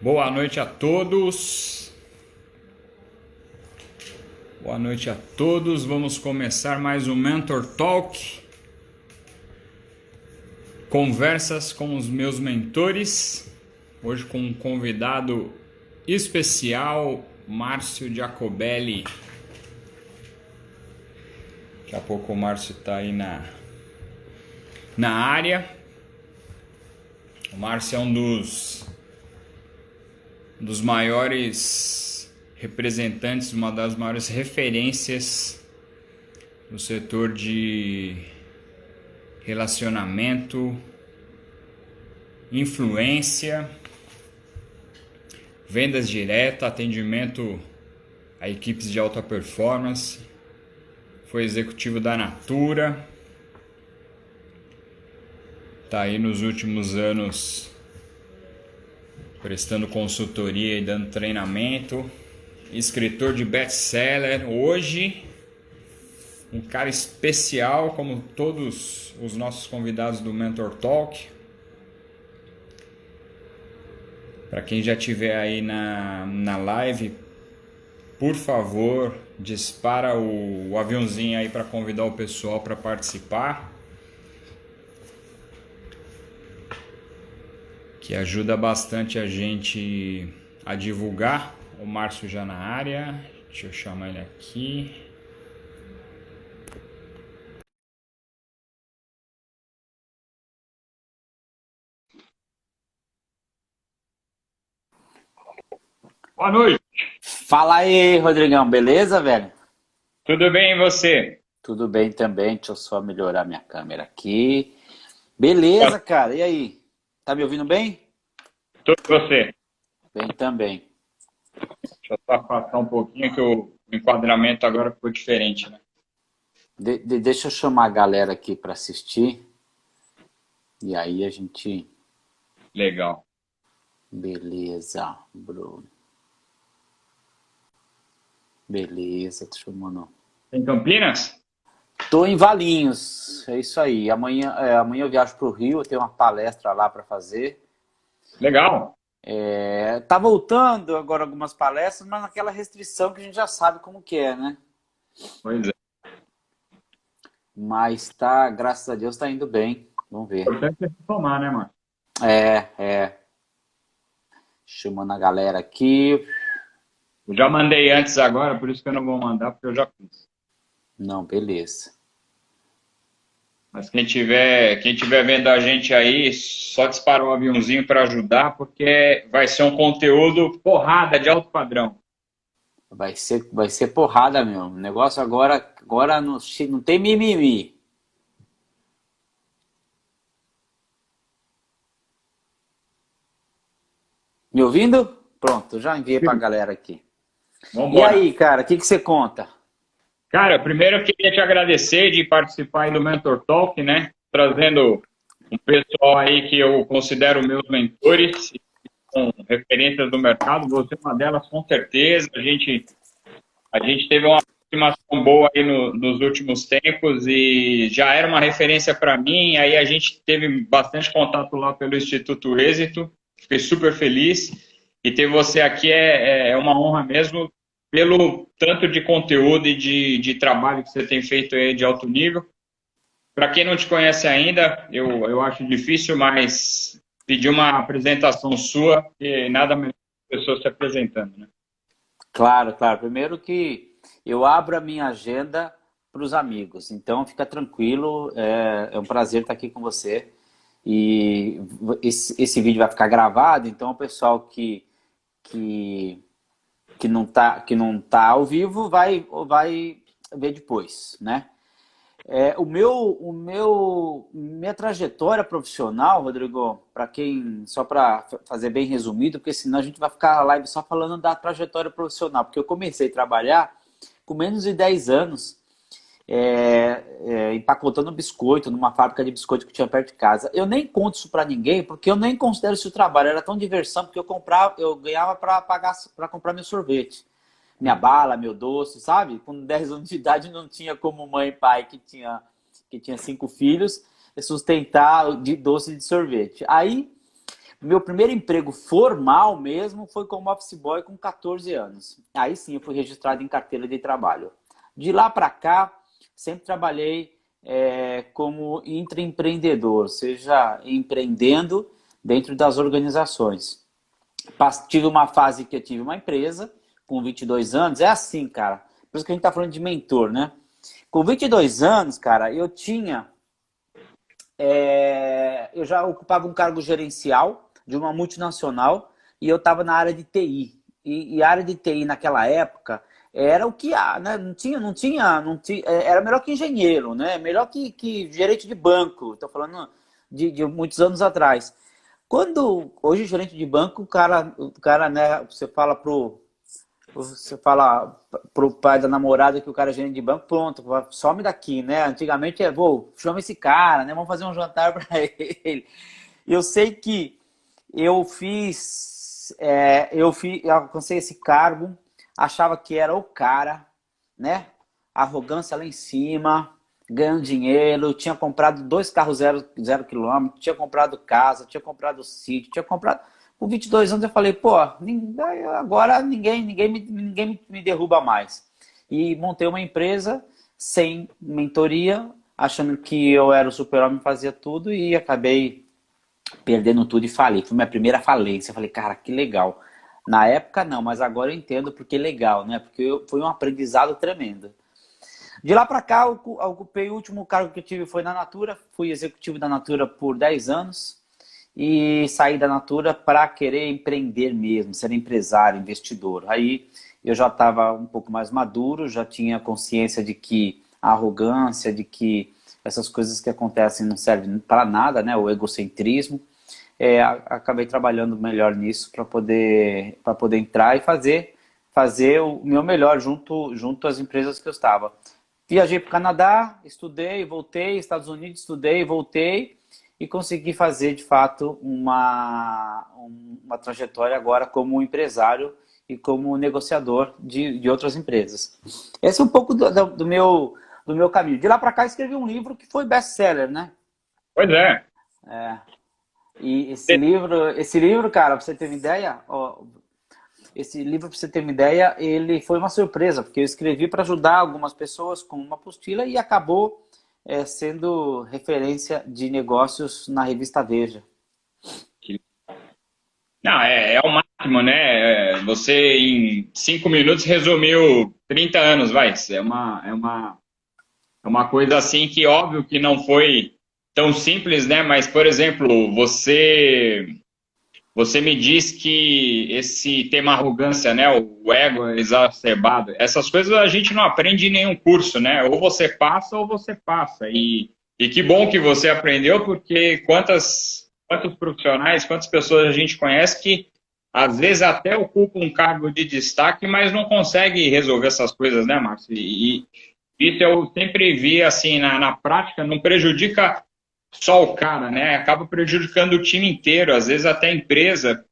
Boa noite a todos. Boa noite a todos. Vamos começar mais um Mentor Talk. Conversas com os meus mentores. Hoje com um convidado especial, Márcio Jacobelli. Daqui a pouco o Márcio está aí na área. O Márcio é um dos maiores representantes, uma das maiores referências no setor de relacionamento, influência, vendas diretas, atendimento a equipes de alta performance. Foi executivo da Natura. Está aí nos últimos anos prestando consultoria e dando treinamento. Escritor de best-seller. Hoje, um cara especial, como todos os nossos convidados do Mentor Talk. Para quem já estiver aí na live, por favor, dispara o aviãozinho aí para convidar o pessoal para participar. Que ajuda bastante a gente a divulgar. O Márcio já na área. Deixa eu chamar ele aqui. Boa noite. Fala aí, Rodrigão, beleza, velho? Tudo bem e você? Tudo bem também, deixa eu só melhorar minha câmera aqui. Beleza, cara, e aí? Tá me ouvindo bem? Tudo e você? Bem também. Deixa eu só afastar um pouquinho que o enquadramento agora ficou diferente, né? Deixa eu chamar a galera aqui para assistir. E aí a gente... Legal. Beleza, Bruno. Beleza, deixa eu mandar. Em Campinas? Tô em Valinhos, é isso aí. Amanhã eu viajo pro Rio, eu tenho uma palestra lá para fazer. Legal. Tá voltando agora algumas palestras, mas naquela restrição que a gente já sabe como que é, né? Pois é. Mas tá, graças a Deus, tá indo bem. Vamos ver. O importante é se tomar, né, mano? É. Chamando a galera aqui. Eu já mandei antes agora, por isso que eu não vou mandar, porque eu já fiz. Não, beleza. Mas quem tiver vendo a gente aí, só dispara o aviãozinho para ajudar, porque vai ser um conteúdo porrada de alto padrão. Vai ser porrada mesmo. O negócio agora não tem mimimi. Me ouvindo? Pronto, já enviei pra galera aqui. Vamos E embora. aí, cara, o que você conta? Cara, primeiro eu queria te agradecer de participar aí do Mentor Talk, né? Trazendo um pessoal aí que eu considero meus mentores, com referências do mercado. Você é uma delas, com certeza. A gente teve uma aproximação boa aí nos últimos tempos e já era uma referência para mim. Aí a gente teve bastante contato lá pelo Instituto Êxito. Fiquei super feliz. E ter você aqui é uma honra mesmo, pelo tanto de conteúdo e de trabalho que você tem feito aí de alto nível. Para quem não te conhece ainda, eu acho difícil, mas pedir uma apresentação sua, e nada melhor que a pessoa se apresentando, né? Claro. Primeiro que eu abro a minha agenda para os amigos. Então, fica tranquilo. É um prazer estar aqui com você. E esse vídeo vai ficar gravado, então o pessoal que não tá ao vivo vai ver depois, né? Minha trajetória profissional, Rodrigo, só para fazer bem resumido, porque senão a gente vai ficar a live só falando da trajetória profissional, porque eu comecei a trabalhar com menos de 10 anos, empacotando biscoito numa fábrica de biscoito que tinha perto de casa. Eu nem conto isso para ninguém, porque eu nem considero isso trabalho, era tão diversão, porque eu ganhava para comprar meu sorvete. Minha bala, meu doce, sabe? Com 10 anos de idade não tinha como mãe e pai que tinha 5 filhos sustentar de doce de sorvete. Aí Meu primeiro emprego formal mesmo foi como office boy com 14 anos. Aí sim eu fui registrado em carteira de trabalho. De lá para cá, sempre trabalhei como intraempreendedor, seja empreendendo dentro das organizações. Tive uma fase que eu tive uma empresa com 22 anos. É assim, cara. Por isso que a gente tá falando de mentor, né? Com 22 anos, cara, eu já ocupava um cargo gerencial de uma multinacional e eu estava na área de TI. E a área de TI naquela época era o que há, né? Era melhor que engenheiro, né? Melhor que gerente de banco. Estou falando de muitos anos atrás. Hoje gerente de banco, o cara, né? Você fala pro pai da namorada que o cara é gerente de banco, pronto, some daqui, né? Antigamente chama esse cara, né? Vamos fazer um jantar para ele. Eu sei que eu alcancei esse cargo, achava que era o cara, né? Arrogância lá em cima, ganhando dinheiro, tinha comprado 2 carros zero quilômetro, tinha comprado casa, tinha comprado sítio, tinha comprado. Com 22 anos eu falei, pô, agora ninguém me derruba mais. E montei uma empresa sem mentoria, achando que eu era o super-homem, fazia tudo e acabei perdendo tudo e falei. Foi minha primeira falência. Eu falei, cara, que legal. Na época não, mas agora eu entendo porque é legal, né? Porque foi um aprendizado tremendo. De lá para cá, eu ocupei o último cargo que eu tive foi na Natura. Fui executivo da Natura por 10 anos. E saí da Natura para querer empreender mesmo, ser empresário, investidor. Aí eu já estava um pouco mais maduro, já tinha consciência de que a arrogância, de que essas coisas que acontecem não servem para nada, né? O egocentrismo. Acabei trabalhando melhor nisso para poder entrar e fazer o meu melhor junto às empresas que eu estava. Viajei para o Canadá, estudei, voltei, Estados Unidos, estudei, voltei e consegui fazer de fato uma trajetória agora como empresário e como negociador de outras empresas. Esse é um pouco do meu caminho. De lá para cá escrevi um livro que foi best-seller, né? Pois é. E esse livro, cara, pra você ter uma ideia, ele foi uma surpresa, porque eu escrevi para ajudar algumas pessoas com uma apostila e acabou sendo referência de negócios na revista Veja. Não, é o máximo, né? Você em 5 minutos resumiu 30 anos, vai. É uma coisa assim que óbvio que não foi tão simples, né? Mas, por exemplo, você me diz que esse tema arrogância, né? O ego exacerbado, essas coisas a gente não aprende em nenhum curso, né? Ou você passa ou você passa. E que bom que você aprendeu, porque quantos profissionais, quantas pessoas a gente conhece que às vezes até ocupam um cargo de destaque, mas não consegue resolver essas coisas, né, Márcio? E isso eu sempre vi assim na prática, não prejudica só o cara, né? Acaba prejudicando o time inteiro, às vezes até a empresa,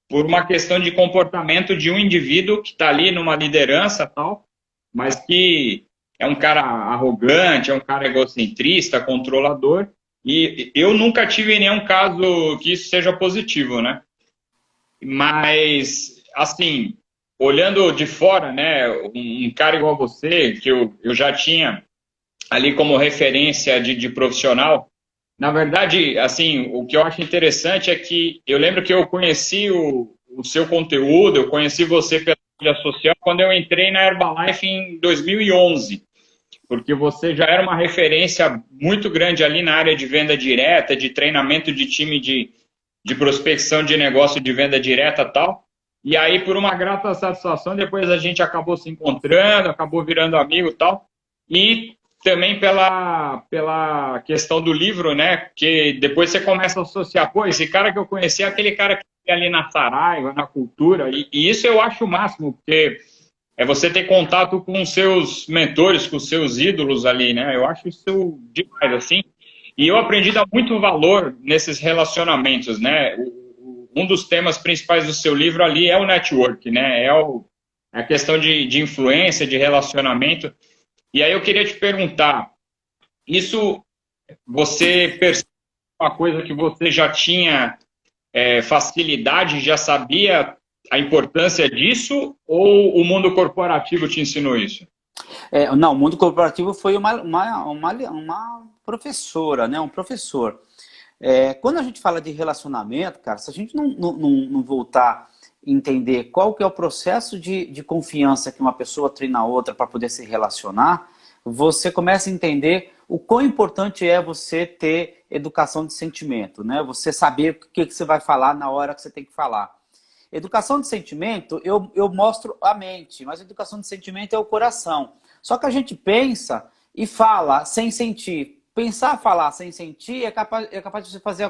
por uma questão de comportamento de um indivíduo que está ali numa liderança tal, mas que é um cara arrogante, é um cara egocentrista, controlador, e eu nunca tive nenhum caso que isso seja positivo, né? Mas, assim, olhando de fora, né, um cara igual você, que eu já tinha ali como referência de profissional, na verdade, assim, o que eu acho interessante é que eu lembro que eu conheci o seu conteúdo, eu conheci você pela mídia social quando eu entrei na Herbalife em 2011, porque você já era uma referência muito grande ali na área de venda direta, de treinamento de time de prospecção de negócio de venda direta e tal. E aí, por uma grata satisfação, depois a gente acabou se encontrando, acabou virando amigo e tal. E também pela questão do livro, né? Que depois você começa a associar, pô, esse cara que eu conheci é aquele cara que é ali na Saraiva, na cultura. E isso eu acho o máximo, porque é você ter contato com os seus mentores, com os seus ídolos ali, né? Eu acho isso demais, assim. E eu aprendi a dar muito valor nesses relacionamentos, né? Um dos temas principais do seu livro ali é o network, né? É a questão de influência, de relacionamento. E aí eu queria te perguntar, isso você percebe uma coisa que você já tinha facilidade, já sabia a importância disso, ou o mundo corporativo te ensinou isso? Não, o mundo corporativo foi uma professora, né? Um professor. Quando a gente fala de relacionamento, cara, se a gente não voltar a entender qual que é o processo de confiança que uma pessoa treina a outra para poder se relacionar, você começa a entender o quão importante é você ter educação de sentimento, né? Você saber o que você vai falar na hora que você tem que falar. Educação de sentimento, eu mostro a mente, mas educação de sentimento é o coração. Só que a gente pensa e fala sem sentir. Pensar, falar sem sentir é capaz de você fazer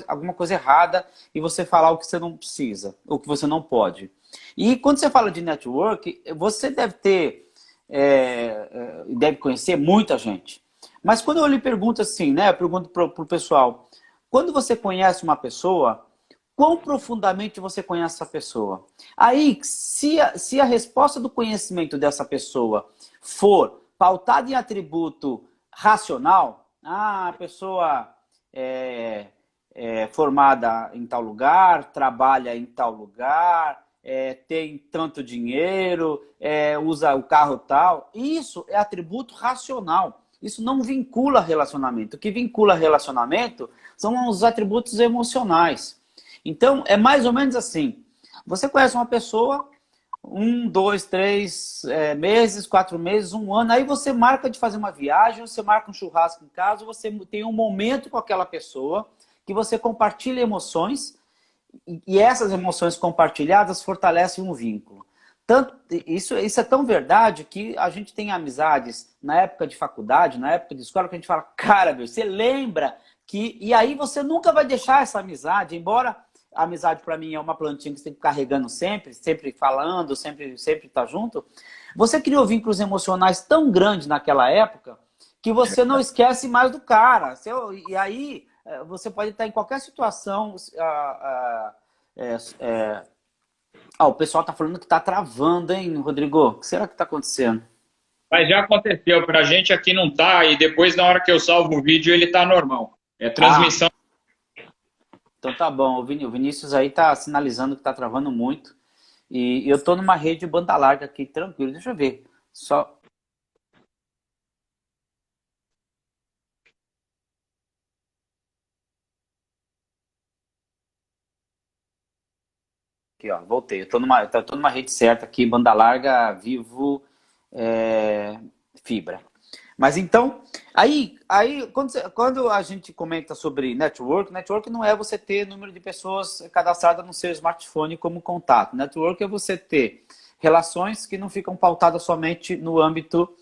alguma coisa errada e você falar o que você não precisa, o que você não pode. E quando você fala de network, você deve ter, deve conhecer muita gente. Mas quando eu lhe pergunto assim, né, eu pergunto para o pessoal, quando você conhece uma pessoa, quão profundamente você conhece essa pessoa? Aí, se a resposta do conhecimento dessa pessoa for pautada em atributo racional, a pessoa é formada em tal lugar, trabalha em tal lugar, tem tanto dinheiro, usa o carro tal, isso é atributo racional. Isso não vincula relacionamento. O que vincula relacionamento são os atributos emocionais. Então, é mais ou menos assim. Você conhece uma pessoa, 1, 2, 3 meses, 4 meses, 1 ano, aí você marca de fazer uma viagem, você marca um churrasco em casa, você tem um momento com aquela pessoa, que você compartilha emoções, e essas emoções compartilhadas fortalecem um vínculo. Isso é tão verdade que a gente tem amizades na época de faculdade, na época de escola, que a gente fala, cara, meu, você lembra que... E aí você nunca vai deixar essa amizade, embora a amizade para mim é uma plantinha que você tem que ficar regando sempre, sempre falando, sempre estar junto. Você criou vínculos emocionais tão grandes naquela época que você não esquece mais do cara. E aí você pode estar em qualquer situação... o pessoal tá falando que tá travando, hein, Rodrigo? O que será que tá acontecendo? Mas já aconteceu, pra gente aqui não tá, e depois na hora que eu salvo o vídeo ele tá normal. É transmissão. Então tá bom, o Vinícius aí tá sinalizando que tá travando muito. E eu tô numa rede de banda larga aqui, tranquilo. Deixa eu ver. Só... Aqui, ó, voltei. Eu tô numa rede certa aqui, banda larga, Vivo, fibra. Mas então, aí quando a gente comenta sobre network não é você ter número de pessoas cadastradas no seu smartphone como contato. Network é você ter relações que não ficam pautadas somente no âmbito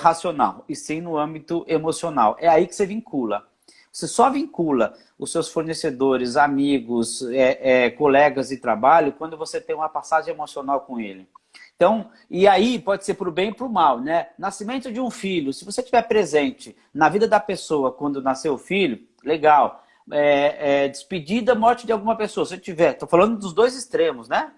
racional, e sim no âmbito emocional. É aí que você vincula. Você só vincula os seus fornecedores, amigos, colegas de trabalho quando você tem uma passagem emocional com ele. Então, e aí pode ser para o bem e para o mal, né? Nascimento de um filho, se você estiver presente na vida da pessoa quando nasceu o filho, legal. Despedida, morte de alguma pessoa, se tiver, estou falando dos dois extremos, né?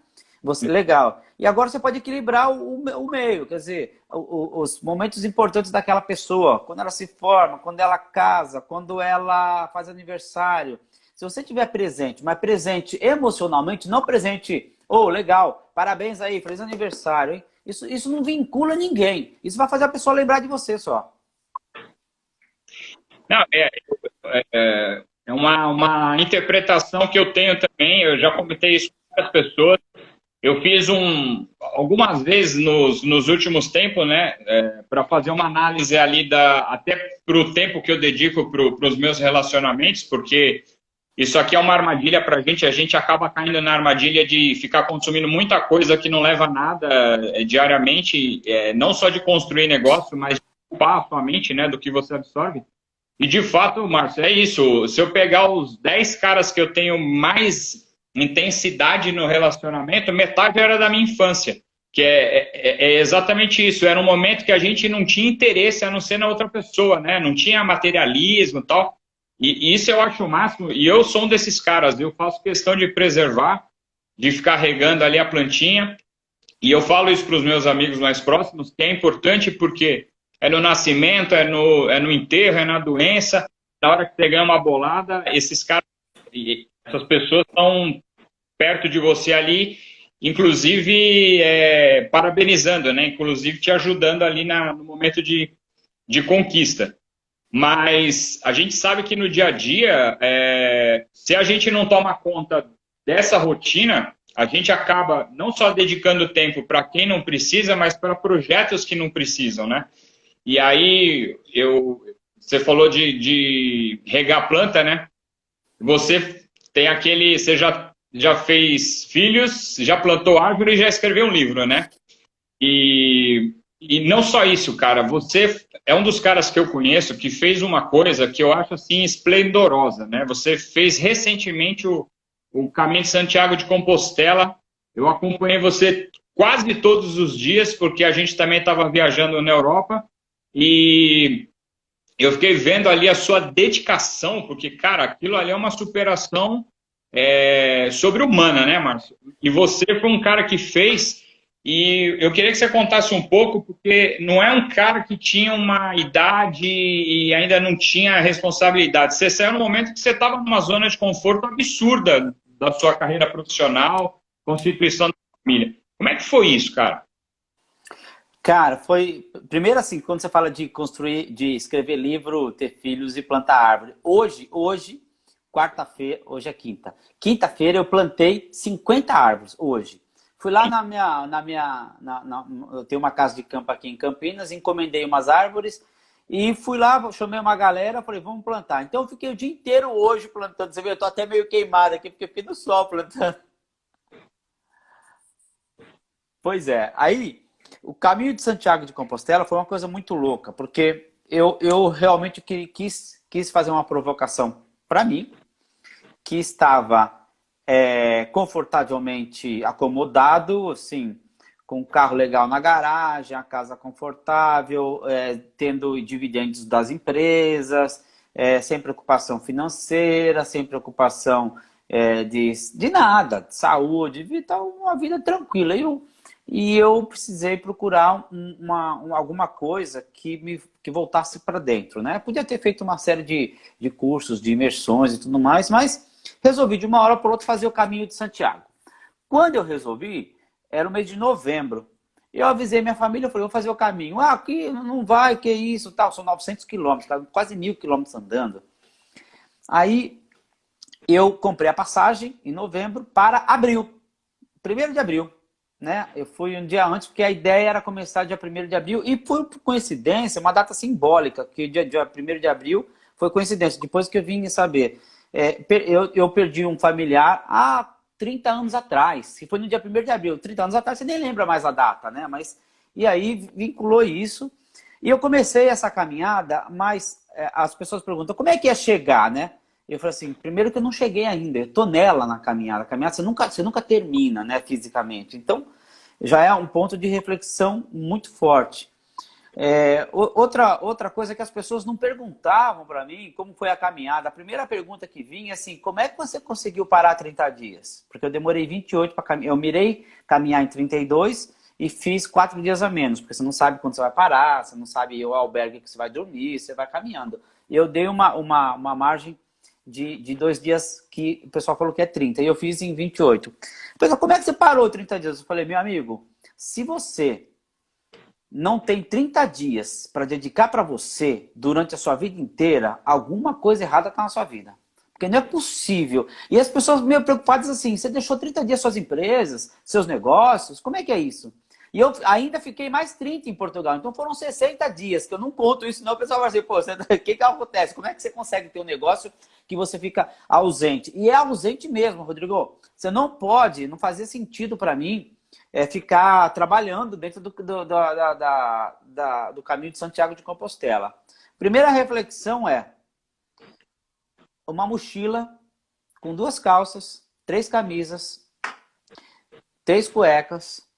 Legal. E agora você pode equilibrar o meio, quer dizer, os momentos importantes daquela pessoa, quando ela se forma, quando ela casa, quando ela faz aniversário. Se você estiver presente, mas presente emocionalmente, não presente, legal, parabéns aí, feliz aniversário, hein? Isso não vincula ninguém. Isso vai fazer a pessoa lembrar de você só. Não, é uma interpretação que eu tenho também, eu já comentei isso com as pessoas. Eu fiz algumas vezes nos últimos tempos, né, para fazer uma análise ali até para o tempo que eu dedico para os meus relacionamentos, porque isso aqui é uma armadilha para a gente acaba caindo na armadilha de ficar consumindo muita coisa que não leva a nada diariamente, não só de construir negócio, mas de ocupar a sua mente, né, do que você absorve. E de fato, Márcio, é isso. Se eu pegar os 10 caras que eu tenho mais intensidade no relacionamento, metade era da minha infância, que é exatamente isso. Era um momento que a gente não tinha interesse a não ser na outra pessoa, né? Não tinha materialismo e tal. E isso eu acho o máximo. E eu sou um desses caras. Eu faço questão de preservar, de ficar regando ali a plantinha. E eu falo isso para os meus amigos mais próximos, que é importante porque é no nascimento, é no enterro, é na doença. Na hora que você ganha uma bolada, esses caras... Essas pessoas estão perto de você ali, inclusive parabenizando, né? Inclusive te ajudando ali no momento de conquista. Mas a gente sabe que no dia a dia, se a gente não toma conta dessa rotina, a gente acaba não só dedicando tempo para quem não precisa, mas para projetos que não precisam, né? E aí, você falou de regar planta, né? Você tem aquele, você já fez filhos, já plantou árvore e já escreveu um livro, né? E não só isso, cara, você é um dos caras que eu conheço que fez uma coisa que eu acho assim esplendorosa, né? Você fez recentemente o Caminho de Santiago de Compostela. Eu acompanhei você quase todos os dias, porque a gente também estava viajando na Europa e eu fiquei vendo ali a sua dedicação, porque, cara, aquilo ali é uma superação sobre-humana, né, Márcio? E você foi um cara que fez, e eu queria que você contasse um pouco, porque não é um cara que tinha uma idade e ainda não tinha responsabilidade. Você saiu no momento que você estava numa zona de conforto absurda da sua carreira profissional, constituição da família. Como é que foi isso, cara? Cara, foi. Primeiro, assim, quando você fala de construir, de escrever livro, ter filhos e plantar árvore. Hoje, quarta-feira, hoje é quinta. Quinta-feira eu plantei 50 árvores, hoje. Fui lá eu tenho uma casa de campo aqui em Campinas, encomendei umas árvores e fui lá, chamei uma galera, falei, vamos plantar. Então eu fiquei o dia inteiro hoje plantando. Você vê, eu tô até meio queimado aqui, porque eu fiquei no sol plantando. Pois é. Aí, o caminho de Santiago de Compostela foi uma coisa muito louca, porque eu realmente quis fazer uma provocação para mim, que estava confortavelmente acomodado, assim, com um carro legal na garagem, a casa confortável, tendo dividendos das empresas, sem preocupação financeira, sem preocupação de nada, de saúde, uma vida tranquila. E eu precisei procurar alguma coisa que voltasse para dentro, né? Podia ter feito uma série de cursos, de imersões e tudo mais, mas resolvi de uma hora para outra fazer o caminho de Santiago. Quando eu resolvi, era o mês de novembro. Eu avisei minha família, eu falei, vou fazer o caminho. Ah, aqui não vai, que isso, tal, são 900 quilômetros, quase 1.000 quilômetros andando. Aí eu comprei a passagem em novembro para abril, 1º de abril. Né? Eu fui um dia antes, porque a ideia era começar dia 1º de abril, e por coincidência, uma data simbólica, que dia 1º de abril foi coincidência, depois que eu vim saber. Eu perdi um familiar há 30 anos atrás, que foi no dia 1º de abril. 30 anos atrás você nem lembra mais a data, né? E aí vinculou isso, e eu comecei essa caminhada, mas as pessoas perguntam, como é que ia chegar, né? Eu falei assim, primeiro que eu não cheguei ainda, eu tô nela na caminhada. A caminhada você nunca termina, né, fisicamente. Então, já é um ponto de reflexão muito forte. Outra coisa que as pessoas não perguntavam para mim, como foi a caminhada. A primeira pergunta que vinha é assim, como é que você conseguiu parar 30 dias? Porque eu demorei 28 para caminhar. Eu mirei caminhar em 32 e fiz 4 dias a menos, porque você não sabe quando você vai parar, você não sabe o albergue que você vai dormir, você vai caminhando. E eu dei uma margem de 2 dias que o pessoal falou que é 30, e eu fiz em 28. Pessoal, como é que você parou 30 dias? Eu falei, meu amigo, se você não tem 30 dias para dedicar para você durante a sua vida inteira, alguma coisa errada está na sua vida. Porque não é possível. E as pessoas meio preocupadas assim, você deixou 30 dias suas empresas, seus negócios, como é que é isso? E eu ainda fiquei mais 30 em Portugal. Então foram 60 dias, que eu não conto isso, não. O pessoal vai dizer, pô, o que acontece? Como é que você consegue ter um negócio que você fica ausente? E é ausente mesmo, Rodrigo. Você não pode, não fazia sentido para mim ficar trabalhando dentro do caminho de Santiago de Compostela. Primeira reflexão é uma mochila com 2 calças, 3 camisas, 3 cuecas,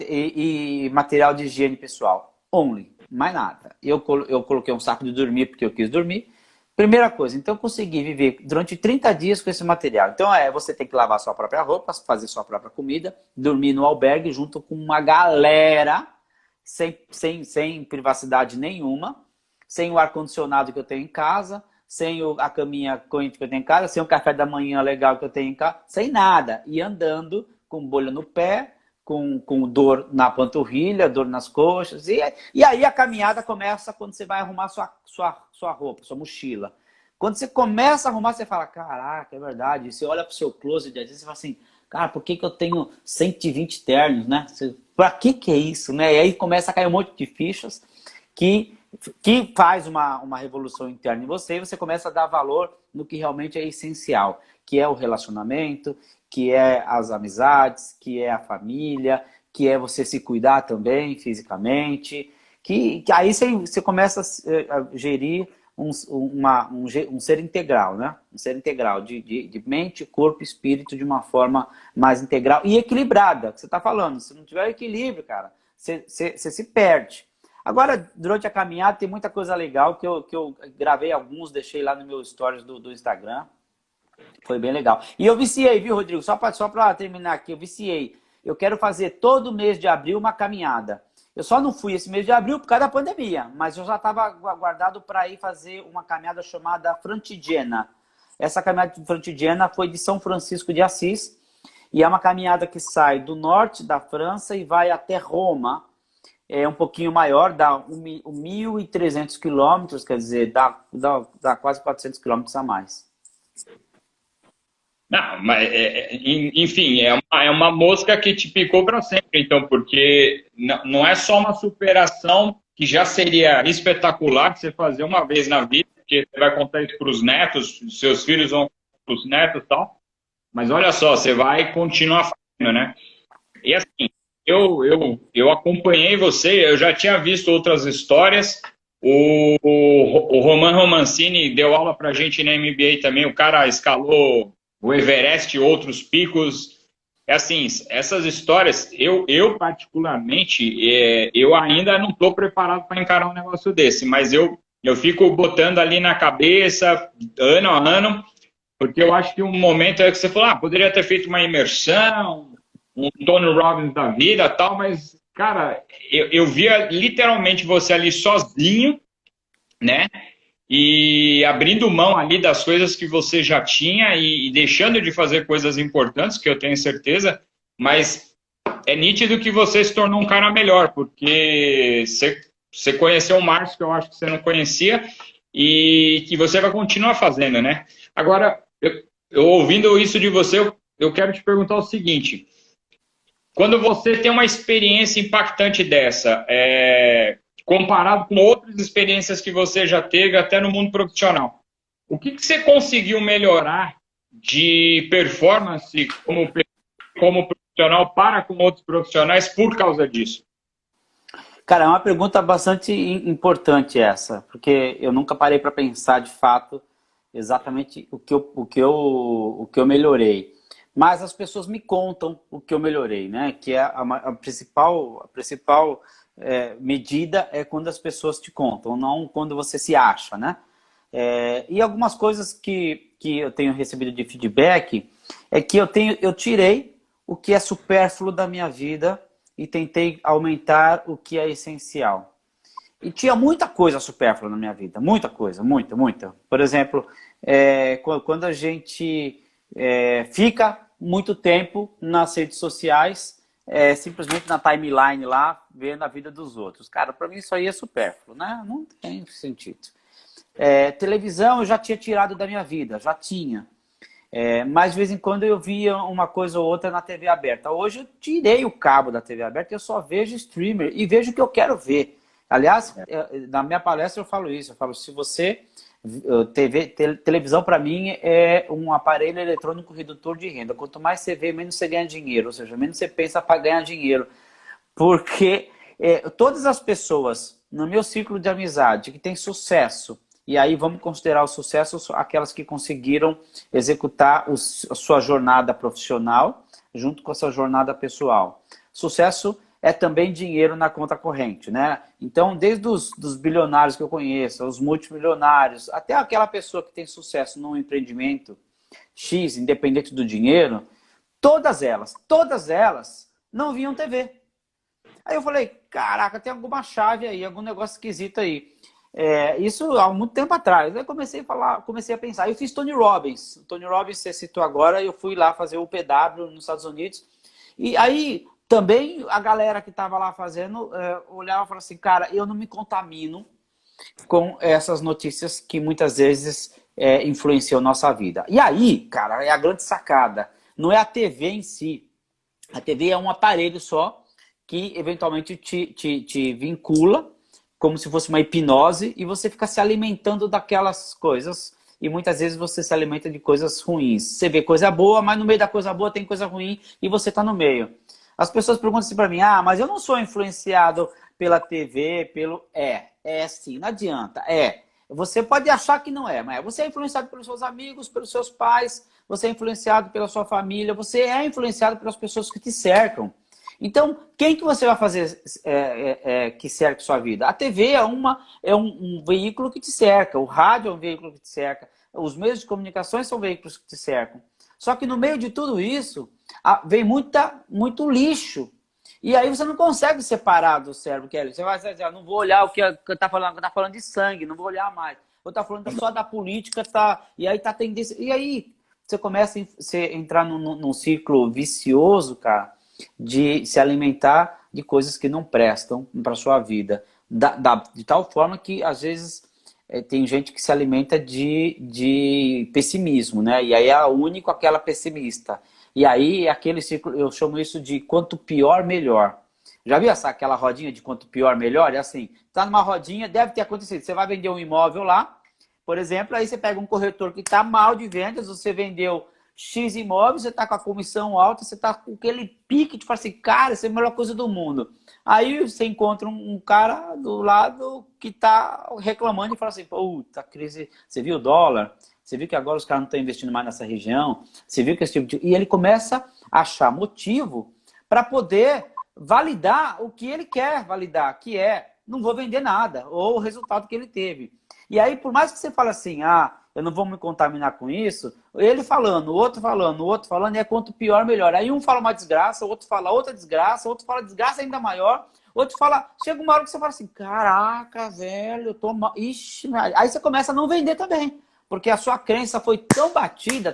e material de higiene pessoal. Only. Mais nada. Eu coloquei um saco de dormir porque eu quis dormir. Primeira coisa, então eu consegui viver durante 30 dias com esse material. Então você tem que lavar sua própria roupa, fazer sua própria comida, dormir no albergue junto com uma galera, sem privacidade nenhuma, sem o ar-condicionado que eu tenho em casa, sem a caminha quente que eu tenho em casa, sem o café da manhã legal que eu tenho em casa, sem nada. E andando com bolha no pé, com dor na panturrilha, dor nas coxas. E aí a caminhada começa quando você vai arrumar sua roupa, sua mochila. Quando você começa a arrumar, você fala, caraca, é verdade. Você olha pro seu closet e você fala assim, cara, por que eu tenho 120 ternos, né? Pra que é isso, né? E aí começa a cair um monte de fichas que faz uma revolução interna em você, e você começa a dar valor no que realmente é essencial, que é o relacionamento, que é as amizades, que é a família, que é você se cuidar também fisicamente, que aí você começa a gerir um ser integral, né? Um ser integral de mente, corpo e espírito de uma forma mais integral e equilibrada, que você está falando. Se não tiver equilíbrio, cara, você se perde. Agora, durante a caminhada, tem muita coisa legal que eu gravei alguns, deixei lá no meu stories do Instagram. Foi bem legal. E eu viciei, viu, Rodrigo? Só para terminar aqui, eu viciei. Eu quero fazer todo mês de abril uma caminhada. Eu só não fui esse mês de abril por causa da pandemia, mas eu já estava aguardado para ir fazer uma caminhada chamada Francigena. Essa caminhada de Francigena foi de São Francisco de Assis, e é uma caminhada que sai do norte da França e vai até Roma. É um pouquinho maior, dá 1.300 quilômetros, quer dizer, dá quase 400 quilômetros a mais. Não, mas, enfim, é uma mosca que te picou para sempre, então, porque não é só uma superação que já seria espetacular que você fazer uma vez na vida, porque você vai contar isso para os netos, seus filhos vão para os netos e tal, mas olha só, você vai continuar fazendo, né? E assim, eu acompanhei você, eu já tinha visto outras histórias. O Roman Romancini deu aula pra gente na MBA também. O cara escalou o Everest e outros picos. É assim, essas histórias, eu particularmente, eu ainda não estou preparado para encarar um negócio desse, mas eu fico botando ali na cabeça, ano a ano, porque eu acho que um momento é que você falou, poderia ter feito uma imersão, um Tony Robbins da vida e tal, mas, cara, eu via literalmente você ali sozinho, né? E abrindo mão ali das coisas que você já tinha e deixando de fazer coisas importantes, que eu tenho certeza, mas é nítido que você se tornou um cara melhor, porque você conheceu o Márcio, que eu acho que você não conhecia, e que você vai continuar fazendo, né? Agora, eu ouvindo isso de você, eu quero te perguntar o seguinte: quando você tem uma experiência impactante dessa, comparado com outras experiências que você já teve até no mundo profissional, o que você conseguiu melhorar de performance como profissional para com outros profissionais por causa disso? Cara, é uma pergunta bastante importante essa, porque eu nunca parei para pensar de fato exatamente o que eu melhorei. Mas as pessoas me contam o que eu melhorei, né? Que é a principal medida é quando as pessoas te contam, não quando você se acha, né? E algumas coisas que eu tenho recebido de feedback é que eu tirei o que é supérfluo da minha vida e tentei aumentar o que é essencial. E tinha muita coisa supérflua na minha vida, muita coisa, muita, muita. Por exemplo, quando a gente fica muito tempo nas redes sociais, simplesmente na timeline lá, vendo a vida dos outros. Cara, para mim isso aí é supérfluo, né? Não tem sentido. Televisão eu já tinha tirado da minha vida, já tinha. Mas de vez em quando eu via uma coisa ou outra na TV aberta. Hoje eu tirei o cabo da TV aberta e eu só vejo streamer e vejo o que eu quero ver. Aliás, na minha palestra eu falo isso. Eu falo, se você... televisão para mim é um aparelho eletrônico redutor de renda. Quanto mais você vê, menos você ganha dinheiro. Ou seja, menos você pensa para ganhar dinheiro. Porque todas as pessoas no meu ciclo de amizade que têm sucesso, e aí vamos considerar o sucesso aquelas que conseguiram executar a sua jornada profissional junto com a sua jornada pessoal. Sucesso é também dinheiro na conta corrente, né? Então, desde os bilionários que eu conheço, os multimilionários, até aquela pessoa que tem sucesso num empreendimento X, independente do dinheiro, todas elas não viam TV. Aí eu falei, caraca, tem alguma chave aí, algum negócio esquisito aí. Isso há muito tempo atrás. Eu comecei a pensar. Eu fiz Tony Robbins. Tony Robbins, você citou agora, eu fui lá fazer o PW nos Estados Unidos. E aí também a galera que estava lá fazendo olhava e falava assim, cara, eu não me contamino com essas notícias que muitas vezes influenciam nossa vida. E aí, cara, é a grande sacada. Não é a TV em si. A TV é um aparelho só que eventualmente te vincula como se fosse uma hipnose e você fica se alimentando daquelas coisas e muitas vezes você se alimenta de coisas ruins. Você vê coisa boa, mas no meio da coisa boa tem coisa ruim e você está no meio. As pessoas perguntam assim para mim, mas eu não sou influenciado pela TV, sim, não adianta, Você pode achar que não mas você é influenciado pelos seus amigos, pelos seus pais, você é influenciado pela sua família, você é influenciado pelas pessoas que te cercam. Então, quem que você vai fazer que cerque sua vida? A TV é um veículo que te cerca, o rádio é um veículo que te cerca, os meios de comunicação são veículos que te cercam. Só que no meio de tudo isso, vem muito lixo. E aí você não consegue separar do cérebro, Kelly. Você vai dizer, não vou olhar o que está falando de sangue, não vou olhar mais. Ou está falando só da política, e aí tá tendência. E aí você começa a entrar num ciclo vicioso, cara, de se alimentar de coisas que não prestam para sua vida. De tal forma que, às vezes, tem gente que se alimenta de pessimismo, né? E aí é único aquela pessimista. E aí, aquele ciclo, eu chamo isso de quanto pior, melhor. Já viu aquela rodinha de quanto pior, melhor? É assim, tá numa rodinha, deve ter acontecido. Você vai vender um imóvel lá, por exemplo, aí você pega um corretor que está mal de vendas, você vendeu X imóveis, você está com a comissão alta, você está com aquele pique de falar assim, cara, isso é a melhor coisa do mundo. Aí você encontra um cara do lado que está reclamando e fala assim, puta, crise, você viu o dólar? Você viu que agora os caras não estão investindo mais nessa região? Você viu que esse tipo de... E ele começa a achar motivo para poder validar o que ele quer validar, que não vou vender nada, ou o resultado que ele teve. E aí, por mais que você fale assim, eu não vou me contaminar com isso, ele falando, o outro falando, e quanto pior, melhor. Aí um fala uma desgraça, o outro fala outra desgraça, o outro fala desgraça ainda maior, outro fala... Chega uma hora que você fala assim, caraca, velho, eu tô mal... Ixi, aí você começa a não vender também. Porque a sua crença foi tão batida,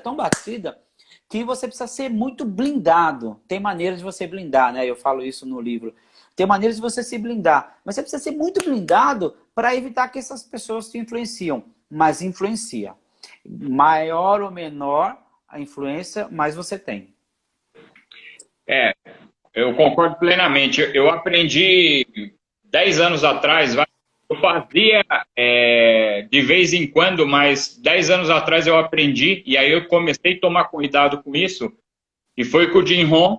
que você precisa ser muito blindado. Tem maneiras de você blindar, né? Eu falo isso no livro. Tem maneiras de você se blindar. Mas você precisa ser muito blindado para evitar que essas pessoas te influenciam. Mas influencia. Maior ou menor a influência, mais você tem. Eu concordo plenamente. Eu aprendi 10 anos atrás, eu fazia de vez em quando, mas 10 anos atrás eu aprendi, e aí eu comecei a tomar cuidado com isso, e foi com o Jim Rohn,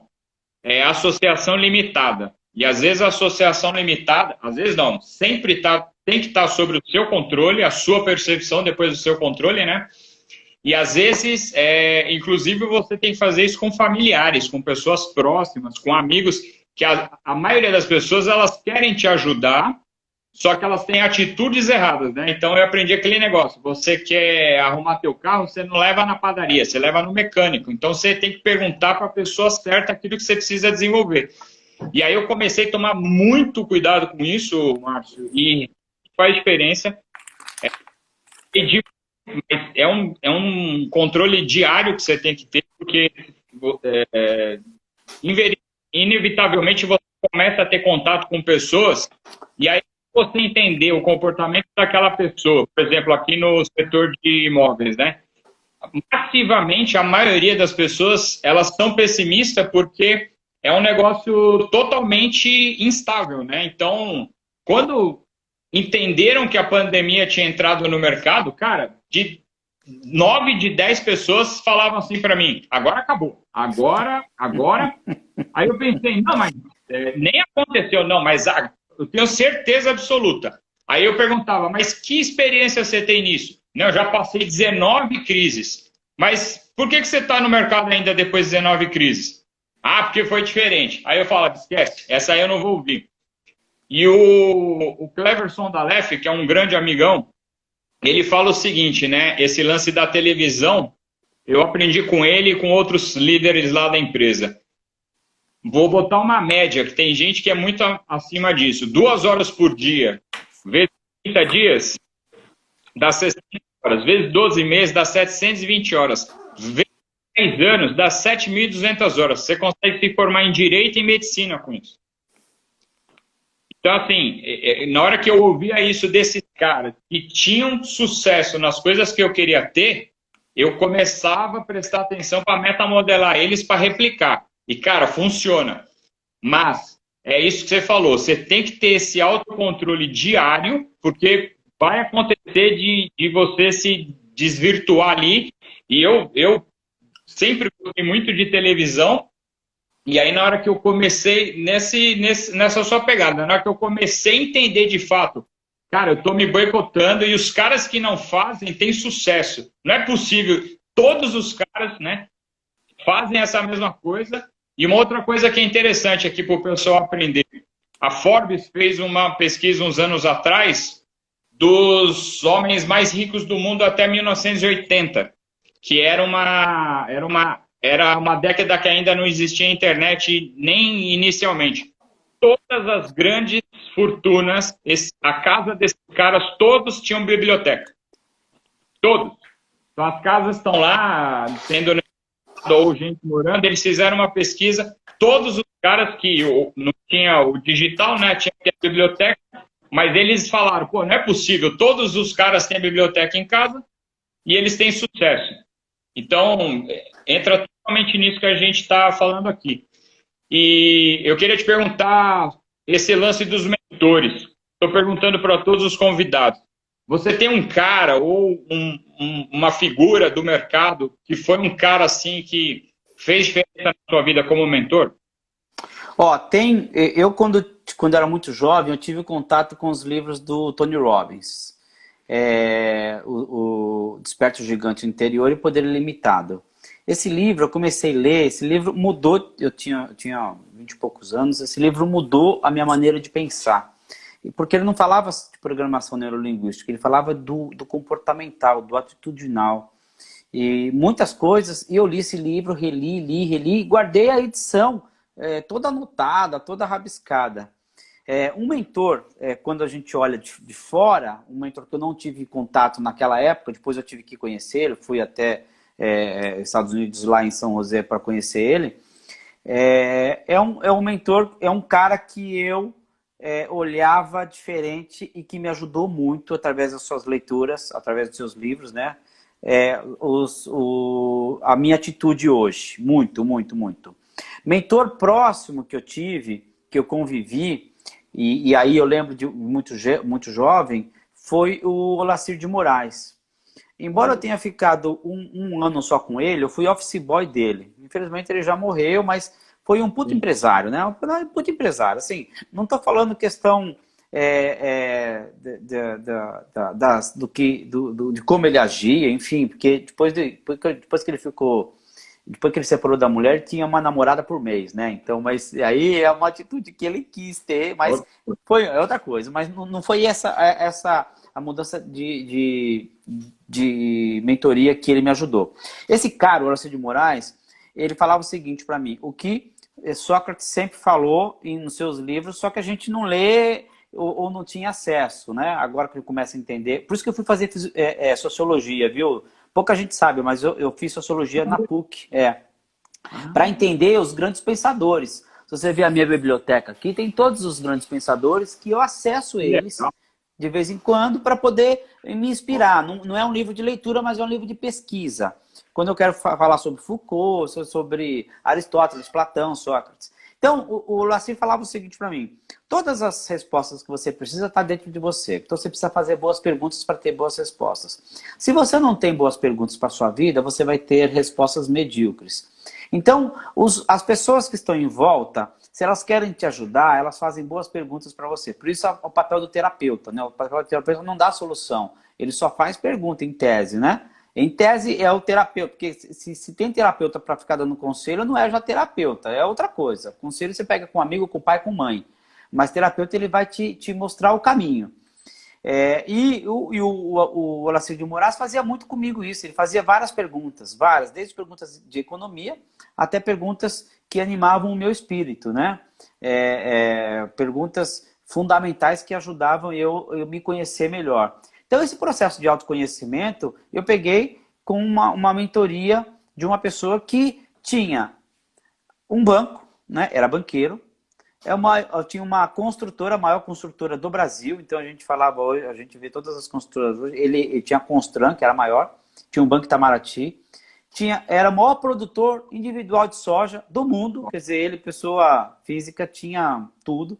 associação limitada. E às vezes a associação limitada, às vezes não, sempre tem que estar sobre o seu controle, a sua percepção depois do seu controle, né? E às vezes, inclusive, você tem que fazer isso com familiares, com pessoas próximas, com amigos, que a maioria das pessoas, elas querem te ajudar, só que elas têm atitudes erradas, né? Então eu aprendi aquele negócio, você quer arrumar teu carro, você não leva na padaria, você leva no mecânico. Então você tem que perguntar para a pessoa certa aquilo que você precisa desenvolver. E aí eu comecei a tomar muito cuidado com isso, Márcio, e faz diferença. É um controle diário que você tem que ter, porque inevitavelmente você começa a ter contato com pessoas, e aí você entender o comportamento daquela pessoa, por exemplo, aqui no setor de imóveis, né? Massivamente, a maioria das pessoas, elas são pessimistas porque é um negócio totalmente instável, né? Então, quando entenderam que a pandemia tinha entrado no mercado, cara, de 9 de 10 pessoas falavam assim para mim, agora acabou, agora. Aí eu pensei, não, mas nem aconteceu, não, mas eu tenho certeza absoluta. Aí eu perguntava, mas que experiência você tem nisso? Não, eu já passei 19 crises. Mas por que você está no mercado ainda depois de 19 crises? Porque foi diferente. Aí eu falo, esquece, essa aí eu não vou ouvir. E o Cleverson Dalef, que é um grande amigão, ele fala o seguinte, né? Esse lance da televisão, eu aprendi com ele e com outros líderes lá da empresa. Vou botar uma média, que tem gente que é muito acima disso. 2 horas por dia, vezes 30 dias, dá 60 horas. Vezes 12 meses, dá 720 horas. Vezes 10 anos, dá 7.200 horas. Você consegue se formar em Direito e Medicina com isso. Então, assim, na hora que eu ouvia isso desses caras que tinham sucesso nas coisas que eu queria ter, eu começava a prestar atenção para metamodelar eles para replicar. E, cara, funciona. Mas é isso que você falou, você tem que ter esse autocontrole diário, porque vai acontecer de você se desvirtuar ali. E eu sempre gostei muito de televisão, e aí na hora que eu comecei nessa sua pegada, na hora que eu comecei a entender de fato, cara, eu tô me boicotando e os caras que não fazem têm sucesso. Não é possível. Todos os caras, né, fazem essa mesma coisa. E uma outra coisa que é interessante aqui para o pessoal aprender. A Forbes fez uma pesquisa uns anos atrás dos homens mais ricos do mundo até 1980, que era uma década que ainda não existia internet nem inicialmente. Todas as grandes fortunas, a casa desses caras, todos tinham biblioteca. Todos. Então as casas estão lá, tendo ou gente morando, eles fizeram uma pesquisa, todos os caras que não tinha o digital, né, tinha que ter a biblioteca, mas eles falaram, pô, não é possível, todos os caras têm a biblioteca em casa e eles têm sucesso. Então, entra totalmente nisso que a gente está falando aqui. E eu queria te perguntar esse lance dos mentores. Estou perguntando para todos os convidados. Você tem um cara ou uma figura do mercado que foi um cara assim que fez diferença na sua vida como mentor? Ó, eu quando era muito jovem, eu tive contato com os livros do Tony Robbins. O Desperte o Gigante Interior e Poder Ilimitado. Esse livro, eu comecei a ler, esse livro mudou, eu tinha 20 e poucos anos, esse livro mudou a minha maneira de pensar. Porque ele não falava de programação neurolinguística, ele falava do comportamental, do atitudinal. E muitas coisas, e eu li esse livro, reli, e guardei a edição toda anotada, toda rabiscada. Um mentor, quando a gente olha de fora, um mentor que eu não tive contato naquela época, depois eu tive que conhecer, fui até Estados Unidos, lá em São José, para conhecer ele. Um mentor, é um cara que eu olhava diferente e que me ajudou muito através das suas leituras, através dos seus livros, né? A minha atitude hoje, muito, muito, muito. Mentor próximo que eu tive, que eu convivi, e aí eu lembro de muito jovem, foi o Olacir de Moraes. Embora eu tenha ficado um ano só com ele, eu fui office boy dele. Infelizmente ele já morreu, mas foi um puto empresário, né? Um puto empresário. Assim, não estou falando questão de como ele agia, enfim, porque depois que ele ficou, depois que ele se separou da mulher, tinha uma namorada por mês, né? Então, mas aí é uma atitude que ele quis ter, mas foi outra coisa. Mas não foi essa a mudança de mentoria que ele me ajudou. Esse cara, o Horácio de Moraes, ele falava o seguinte para mim: o que Sócrates sempre falou nos seus livros, só que a gente não lê ou não tinha acesso, né? Agora que ele começa a entender. Por isso que eu fui fazer sociologia, viu? Pouca gente sabe, mas eu fiz sociologia na PUC, para entender os grandes pensadores. Se você ver a minha biblioteca aqui, tem todos os grandes pensadores que eu acesso eles de vez em quando para poder me inspirar. Não é um livro de leitura, mas é um livro de pesquisa. Quando eu quero falar sobre Foucault, sobre Aristóteles, Platão, Sócrates. Então, o Lacir falava o seguinte para mim: todas as respostas que você precisa estão dentro de você. Então, você precisa fazer boas perguntas para ter boas respostas. Se você não tem boas perguntas para a sua vida, você vai ter respostas medíocres. Então, as pessoas que estão em volta, se elas querem te ajudar, elas fazem boas perguntas para você. Por isso, o papel do terapeuta, né? O papel do terapeuta não dá solução. Ele só faz pergunta, em tese, né? Em tese é o terapeuta, porque se tem terapeuta para ficar dando conselho, não é já terapeuta, é outra coisa. Conselho você pega com amigo, com pai, com mãe. Mas terapeuta, ele vai te mostrar o caminho. O Olacir de Moraes fazia muito comigo isso. Ele fazia várias perguntas, desde perguntas de economia até perguntas que animavam o meu espírito, né? Perguntas fundamentais que ajudavam eu me conhecer melhor. Então, esse processo de autoconhecimento, eu peguei com uma mentoria de uma pessoa que tinha um banco, né? Era banqueiro, tinha uma construtora, a maior construtora do Brasil, então a gente falava hoje, a gente vê todas as construtoras hoje, ele tinha a Constran, que era a maior, tinha um Banco Itamaraty, era o maior produtor individual de soja do mundo, quer dizer, ele, pessoa física, tinha tudo.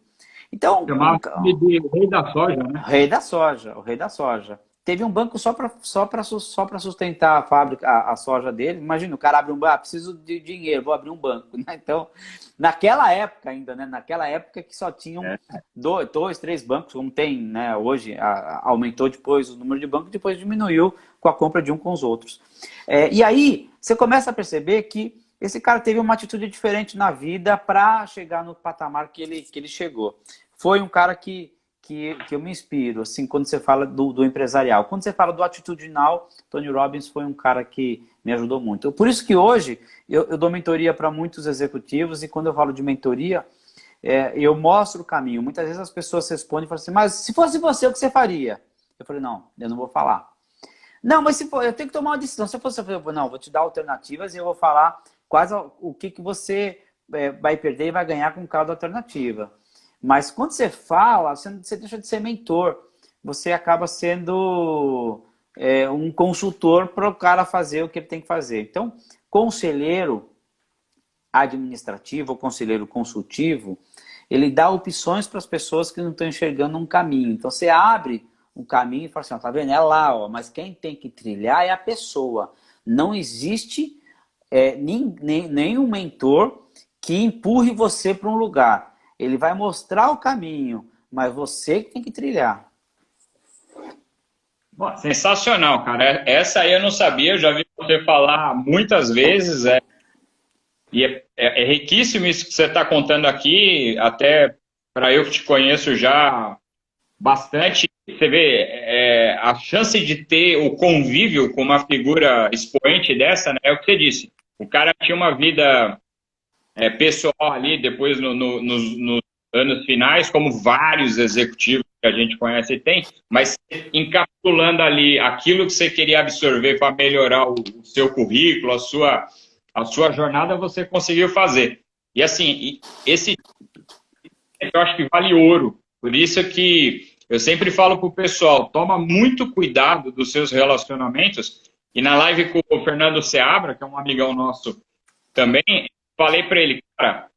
Então, Chamava de rei da soja, né? rei da soja, o rei da soja. Teve um banco só para sustentar a fábrica, a soja dele. Imagina, o cara abre um banco, preciso de dinheiro, vou abrir um banco. Né? Então, naquela época ainda, né? Naquela época que só tinham dois, três bancos, como tem, né? Hoje, aumentou depois o número de bancos, depois diminuiu com a compra de um com os outros. E aí, você começa a perceber que esse cara teve uma atitude diferente na vida para chegar no patamar que ele chegou. Foi um cara que eu me inspiro, assim, quando você fala do empresarial. Quando você fala do atitudinal, Tony Robbins foi um cara que me ajudou muito. Por isso que hoje eu dou mentoria para muitos executivos, e quando eu falo de mentoria, eu mostro o caminho. Muitas vezes as pessoas respondem e falam assim, mas se fosse você, o que você faria? Eu falei, não, eu não vou falar. Não, mas se for, eu tenho que tomar uma decisão. Se eu fosse, não, vou te dar alternativas e eu vou falar quais o que você vai perder e vai ganhar com cada alternativa. Mas quando você fala, você deixa de ser mentor. Você acaba sendo um consultor para o cara fazer o que ele tem que fazer. Então, conselheiro administrativo ou conselheiro consultivo, ele dá opções para as pessoas que não estão enxergando um caminho. Então, você abre um caminho e fala assim, ó, tá vendo? É lá, ó, mas quem tem que trilhar é a pessoa. Não existe nenhum mentor que empurre você para um lugar. Ele vai mostrar o caminho, mas você que tem que trilhar. Bom, sensacional, cara. Essa aí eu não sabia, eu já vi você falar muitas vezes. E é riquíssimo isso que você está contando aqui, até para eu que te conheço já bastante. Você vê, a chance de ter o convívio com uma figura expoente dessa, né, é o que você disse. O cara tinha uma vida pessoal ali, depois nos anos finais, como vários executivos que a gente conhece e tem, mas encapsulando ali aquilo que você queria absorver para melhorar o seu currículo, a sua jornada, você conseguiu fazer. E assim, esse eu acho que vale ouro. Por isso que eu sempre falo para o pessoal, toma muito cuidado dos seus relacionamentos. E na live com o Fernando Seabra, que é um amigão nosso também, falei para ele, cara,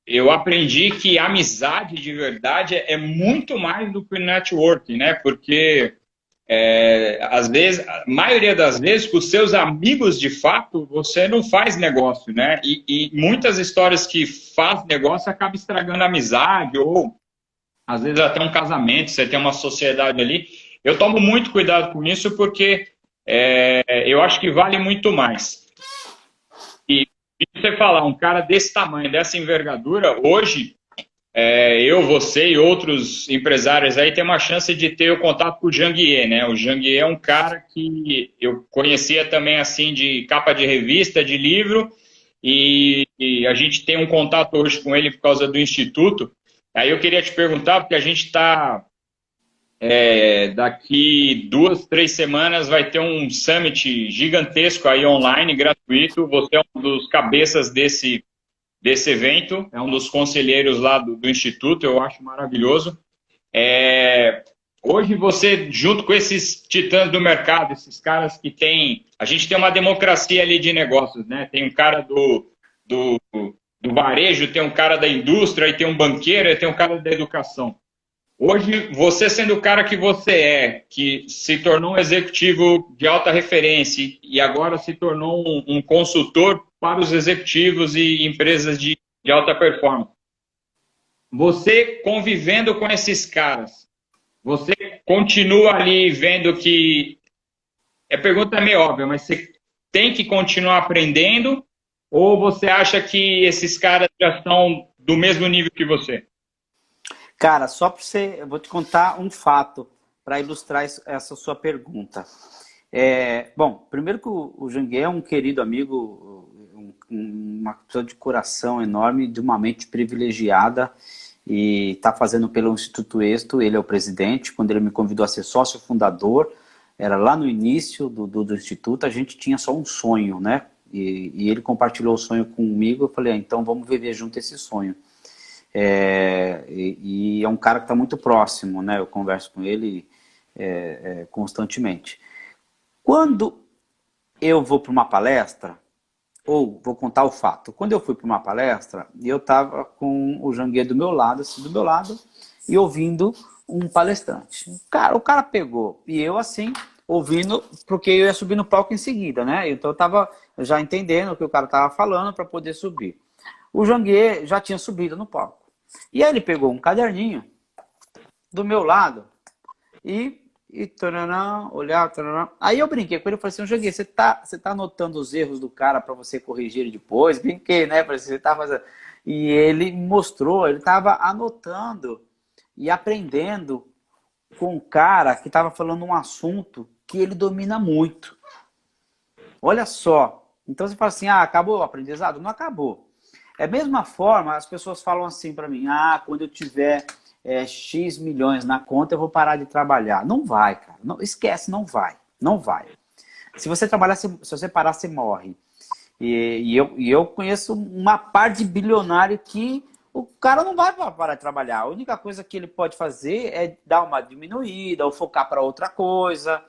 eu aprendi que amizade de verdade é muito mais do que networking, né? Porque às vezes, a maioria das vezes, com os seus amigos de fato, você não faz negócio, né? E muitas histórias que faz negócio acabam estragando a amizade, ou às vezes até um casamento, você tem uma sociedade ali. Eu tomo muito cuidado com isso porque eu acho que vale muito mais. E você falar, um cara desse tamanho, dessa envergadura, hoje, você e outros empresários aí tem uma chance de ter o contato com o Jean Guier, né? O Jean Guier é um cara que eu conhecia também, assim, de capa de revista, de livro, e a gente tem um contato hoje com ele por causa do Instituto. Aí eu queria te perguntar, porque a gente está... daqui 2, 3 semanas vai ter um summit gigantesco aí online, gratuito. Você é um dos cabeças desse evento, é um dos conselheiros lá do Instituto, eu acho maravilhoso. Hoje você, junto com esses titãs do mercado, esses caras que tem... A gente tem uma democracia ali de negócios, né? Tem um cara do varejo, tem um cara da indústria, e tem um banqueiro, e tem um cara da educação. Hoje, você sendo o cara que você que se tornou um executivo de alta referência e agora se tornou um consultor para os executivos e empresas de alta performance. Você convivendo com esses caras, você continua ali vendo que... A pergunta é meio óbvia, mas você tem que continuar aprendendo, ou você acha que esses caras já estão do mesmo nível que você? Cara, só para você, eu vou te contar um fato para ilustrar essa sua pergunta. Bom, primeiro que o Jean Guier é um querido amigo, uma pessoa de coração enorme, de uma mente privilegiada. e está fazendo pelo Instituto Êxito, ele é o presidente. Quando ele me convidou a ser sócio fundador, era lá no início do Instituto, a gente tinha só um sonho, né? E ele compartilhou o sonho comigo, eu falei, então vamos viver junto esse sonho. E é um cara que está muito próximo, né? Eu converso com ele constantemente. Quando eu vou para uma palestra, ou vou contar o fato, quando eu fui para uma palestra, eu estava com o Janguier do meu lado, assim, do meu lado, e ouvindo um palestrante. O cara pegou, e eu assim, ouvindo, porque eu ia subir no palco em seguida, né? Então eu estava já entendendo o que o cara estava falando para poder subir. O Janguier já tinha subido no palco. E aí ele pegou um caderninho do meu lado e taranã, olhar, taranã. Aí eu brinquei com ele e falei assim, Janguier, você tá anotando os erros do cara para você corrigir ele depois? Brinquei, né? Falei assim, você tá fazendo... E ele mostrou, ele estava anotando e aprendendo com um cara que estava falando um assunto que ele domina muito. Olha só. Então você fala assim, acabou o aprendizado? Não acabou. É a mesma forma, as pessoas falam assim para mim, quando eu tiver X milhões na conta, eu vou parar de trabalhar. Não vai, cara. Não, esquece, não vai. Não vai. Se você trabalhar, se você parar, você morre. E eu conheço uma parte de bilionário que o cara não vai parar de trabalhar. A única coisa que ele pode fazer é dar uma diminuída ou focar para outra coisa.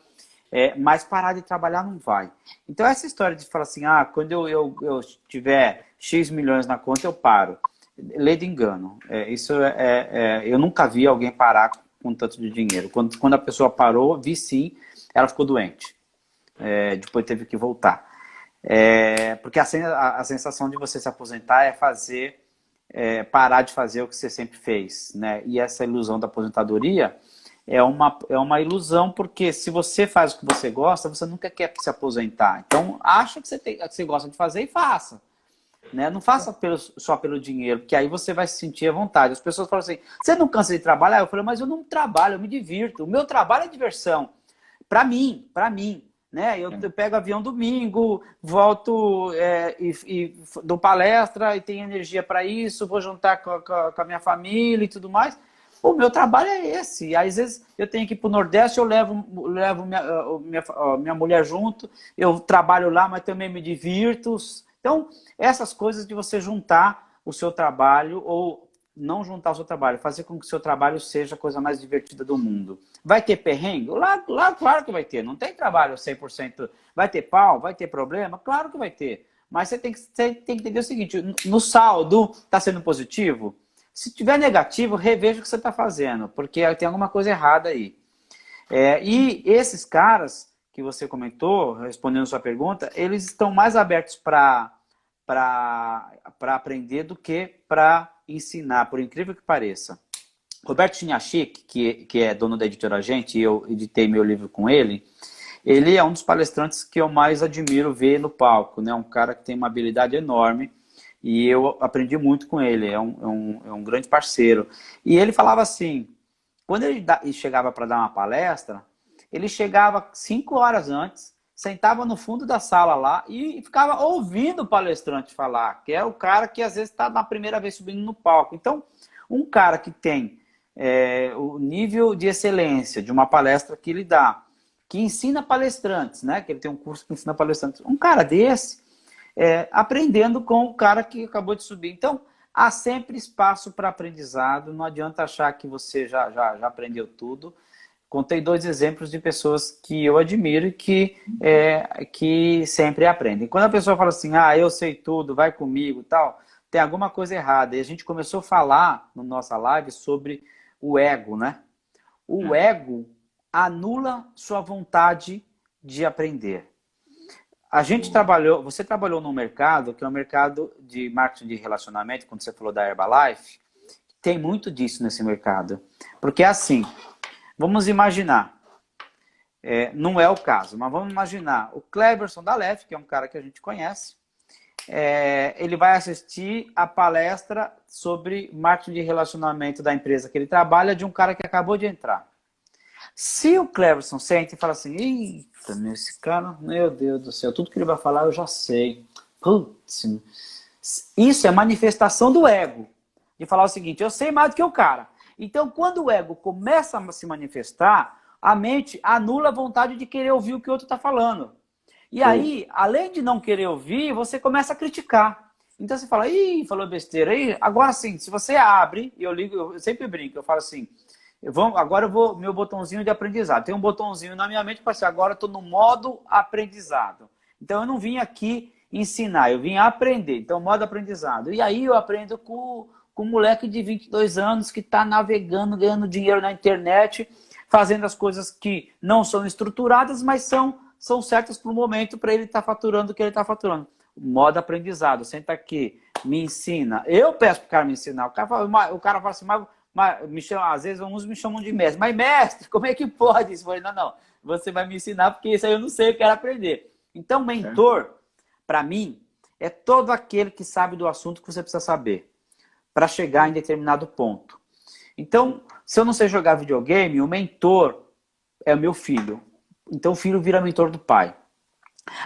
Mas parar de trabalhar não vai. Então essa história de falar assim, quando eu tiver X milhões na conta, eu paro. Lei de engano. Eu nunca vi alguém parar com tanto de dinheiro. Quando a pessoa parou, vi sim, ela ficou doente. Depois teve que voltar. Porque a sensação de você se aposentar é parar de fazer o que você sempre fez, né? E essa ilusão da aposentadoria é uma ilusão, porque se você faz o que você gosta, você nunca quer se aposentar. Então, acha que você gosta de fazer e faça. Né? Não faça só pelo dinheiro, porque aí você vai se sentir à vontade. As pessoas falam assim, você não cansa de trabalhar? Eu falei, mas eu não trabalho, eu me divirto. O meu trabalho é diversão. Para mim. Né? Eu pego avião domingo, volto e dou palestra e tenho energia para isso, vou juntar com a minha família e tudo mais. O meu trabalho é esse. E às vezes eu tenho que ir para o Nordeste, eu levo minha mulher junto, eu trabalho lá, mas também me divirto. Então, essas coisas de você juntar o seu trabalho ou não juntar o seu trabalho, fazer com que o seu trabalho seja a coisa mais divertida do mundo. Vai ter perrengue? Lá, claro que vai ter. Não tem trabalho 100%. Vai ter pau? Vai ter problema? Claro que vai ter. Mas você tem que entender o seguinte, no saldo, está sendo positivo? Se tiver negativo, reveja o que você está fazendo, porque tem alguma coisa errada aí. E esses caras que você comentou, respondendo a sua pergunta, eles estão mais abertos para aprender do que para ensinar, por incrível que pareça. Roberto Chiniachik, que é dono da editora Gente, e eu editei meu livro com ele é um dos palestrantes que eu mais admiro ver no palco, né? Um cara que tem uma habilidade enorme. E eu aprendi muito com ele, é um grande parceiro. E ele falava assim, quando ele chegava para dar uma palestra, ele chegava 5 horas antes, sentava no fundo da sala lá e ficava ouvindo o palestrante falar, que é o cara que às vezes está na primeira vez subindo no palco. Então, um cara que tem o nível de excelência de uma palestra que ele dá, que ensina palestrantes, né? Que ele tem um curso que ensina palestrantes. Um cara desse, aprendendo com o cara que acabou de subir. Então, há sempre espaço para aprendizado. Não adianta achar que você já aprendeu tudo. Contei 2 exemplos de pessoas que eu admiro e que sempre aprendem. Quando a pessoa fala assim, eu sei tudo, vai comigo e tal, tem alguma coisa errada. E a gente começou a falar na nossa live sobre o ego, né? O ego anula sua vontade de aprender. Você trabalhou num mercado que é um mercado de marketing de relacionamento, quando você falou da Herbalife, tem muito disso nesse mercado. Porque assim, vamos imaginar, não é o caso, mas vamos imaginar o Cleberson da Lef, que é um cara que a gente conhece, ele vai assistir a palestra sobre marketing de relacionamento da empresa que ele trabalha de um cara que acabou de entrar. Se o Cleberson sente e fala assim, eita, esse cara, meu Deus do céu, tudo que ele vai falar eu já sei. Putz, isso é manifestação do ego. de falar o seguinte, eu sei mais do que o cara. Então, quando o ego começa a se manifestar, a mente anula a vontade de querer ouvir o que o outro está falando. E aí, além de não querer ouvir, você começa a criticar. Então você fala, ih, falou besteira aí. Agora sim, se você abre, e eu ligo, eu sempre brinco, eu falo assim, agora eu vou, meu botãozinho de aprendizado. Tem um botãozinho na minha mente para assim, agora eu estou no modo aprendizado. Então eu não vim aqui ensinar, eu vim aprender. Então, modo aprendizado. E aí eu aprendo com um moleque de 22 anos que está navegando, ganhando dinheiro na internet, fazendo as coisas que não são estruturadas, mas são certas para o momento para ele estar faturando o que ele está faturando. Modo aprendizado, senta aqui, me ensina. Eu peço para o cara me ensinar. O cara fala assim, mas me chama, às vezes uns me chamam de mestre. Mas mestre, como é que pode isso? Eu falei, não, você vai me ensinar porque isso aí eu não sei, eu quero aprender. Então, mentor, para mim, é todo aquele que sabe do assunto que você precisa saber para chegar em determinado ponto. Então, se eu não sei jogar videogame, o mentor é o meu filho. Então, o filho vira mentor do pai.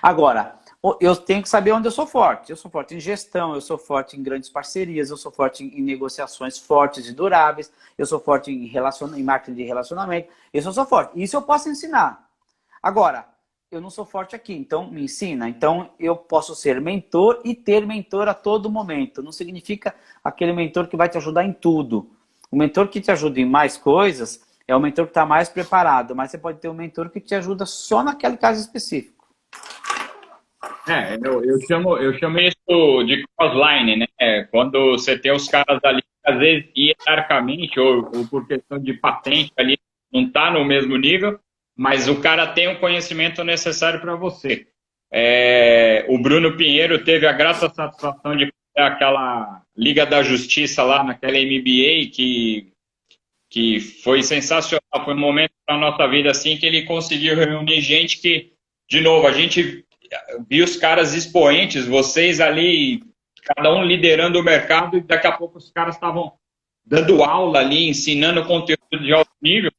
Agora, eu tenho que saber onde eu sou forte. Eu sou forte em gestão, eu sou forte em grandes parcerias, eu sou forte em negociações fortes e duráveis, eu sou forte em marketing de relacionamento, eu sou forte. Isso eu posso ensinar. Agora, eu não sou forte aqui, então me ensina. Então, eu posso ser mentor e ter mentor a todo momento. Não significa aquele mentor que vai te ajudar em tudo. O mentor que te ajuda em mais coisas é o mentor que está mais preparado, mas você pode ter um mentor que te ajuda só naquele caso específico. Eu chamo isso de crossline, né? Quando você tem os caras ali, às vezes, hierarquicamente, ou por questão de patente ali, não está no mesmo nível, mas o cara tem o conhecimento necessário para você. O Bruno Pinheiro teve a grata satisfação de fazer aquela Liga da Justiça lá, naquela MBA, que foi sensacional. Foi um momento da nossa vida assim que ele conseguiu reunir gente que, de novo, a gente viu os caras expoentes, vocês ali, cada um liderando o mercado, e daqui a pouco os caras estavam dando aula ali, ensinando conteúdo de alto nível.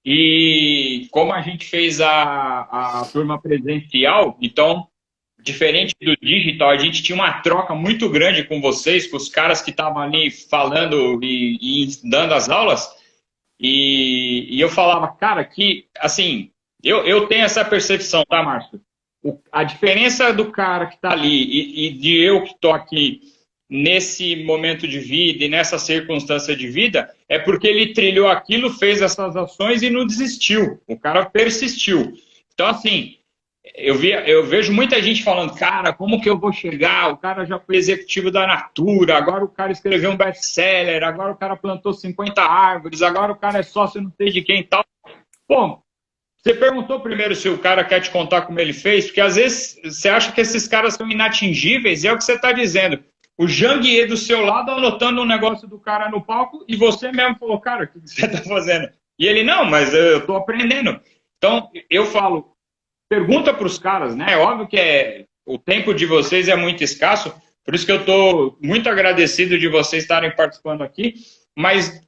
E como a gente fez a turma presencial, então, diferente do digital, a gente tinha uma troca muito grande com vocês, com os caras que estavam ali falando e dando as aulas. E eu falava, cara, que, assim, eu tenho essa percepção, tá, Márcio? A diferença do cara que está ali e de eu que estou aqui nesse momento de vida e nessa circunstância de vida é porque ele trilhou aquilo, fez essas ações e não desistiu. O cara persistiu. Então, assim, eu vejo muita gente falando, cara, como que eu vou chegar? O cara já foi executivo da Natura, agora o cara escreveu um best-seller, agora o cara plantou 50 árvores, agora o cara é sócio não sei de quem e tal. Bom, você perguntou primeiro se o cara quer te contar como ele fez, porque às vezes você acha que esses caras são inatingíveis, e é o que você está dizendo. O Janguier do seu lado anotando um negócio do cara no palco, e você mesmo falou, cara, o que você está fazendo? E ele, não, mas eu estou aprendendo. Então, eu falo, pergunta para os caras, né? É óbvio que o tempo de vocês é muito escasso, por isso que eu estou muito agradecido de vocês estarem participando aqui, mas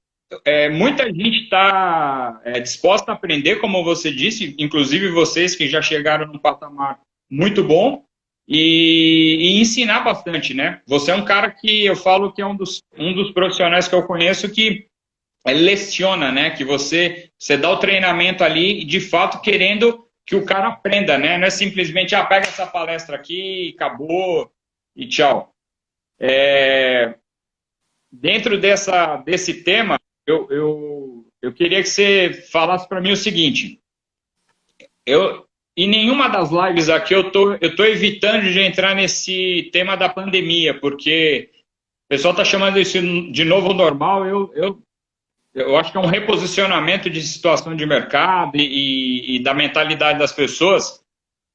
muita gente está disposta a aprender, como você disse, inclusive vocês que já chegaram num patamar muito bom, e ensinar bastante, né? Você é um cara que eu falo que é um dos profissionais que eu conheço que leciona, né? Que você dá o treinamento ali, de fato, querendo que o cara aprenda, né? Não é simplesmente, pega essa palestra aqui, acabou e tchau. Dentro desse tema, eu queria que você falasse para mim o seguinte. Em nenhuma das lives aqui eu tô evitando de entrar nesse tema da pandemia, porque o pessoal está chamando isso de novo normal. Eu acho que é um reposicionamento de situação de mercado e da mentalidade das pessoas.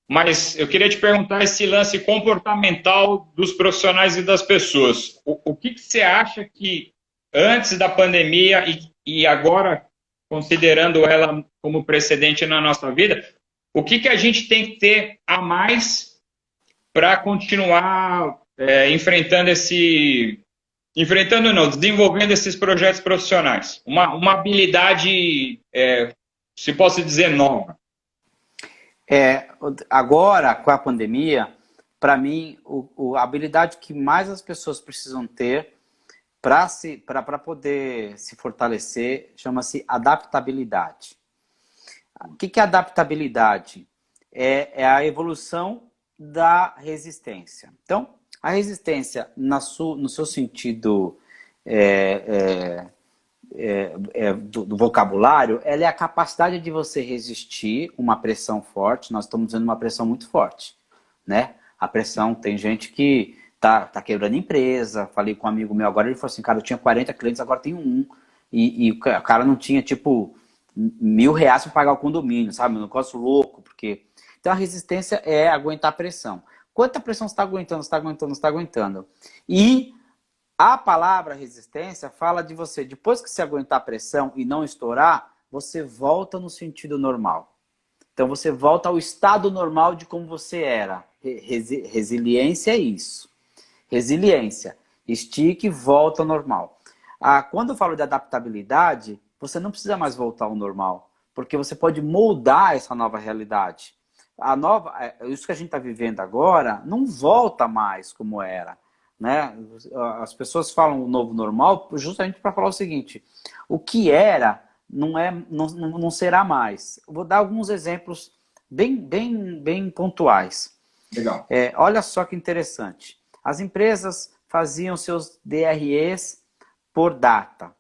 Mas eu queria te perguntar esse lance comportamental dos profissionais e das pessoas. O que você acha que antes da pandemia e agora, considerando ela como precedente na nossa vida, o que a gente tem que ter a mais para continuar desenvolvendo esses projetos profissionais? Uma habilidade, se posso dizer, nova. Agora, com a pandemia, para mim, a habilidade que mais as pessoas precisam ter para poder se fortalecer, chama-se adaptabilidade. O que é adaptabilidade? É a evolução da resistência. Então, a resistência, no seu sentido do vocabulário, ela é a capacidade de você resistir uma pressão forte. Nós estamos vendo uma pressão muito forte, né? A pressão, tem gente que tá quebrando empresa. Falei com um amigo meu agora, ele falou assim, cara, eu tinha 40 clientes, agora tenho um. E o cara não tinha, tipo, R$ 1.000 para pagar o condomínio, sabe? Um negócio louco, porque... Então a resistência é aguentar a pressão. Quanta pressão você está aguentando, você está aguentando, você está aguentando. E a palavra resistência fala de você, depois que você aguentar a pressão e não estourar, você volta no sentido normal. Então você volta ao estado normal de como você era. Resiliência é isso. Resiliência. Estique e volta ao normal. Quando eu falo de adaptabilidade, você não precisa mais voltar ao normal, porque você pode moldar essa nova realidade. Isso que a gente está vivendo agora não volta mais como era, né? As pessoas falam o novo normal justamente para falar o seguinte: o que era não será mais. Eu vou dar alguns exemplos bem pontuais. Legal. Olha só que interessante. As empresas faziam seus DREs por data.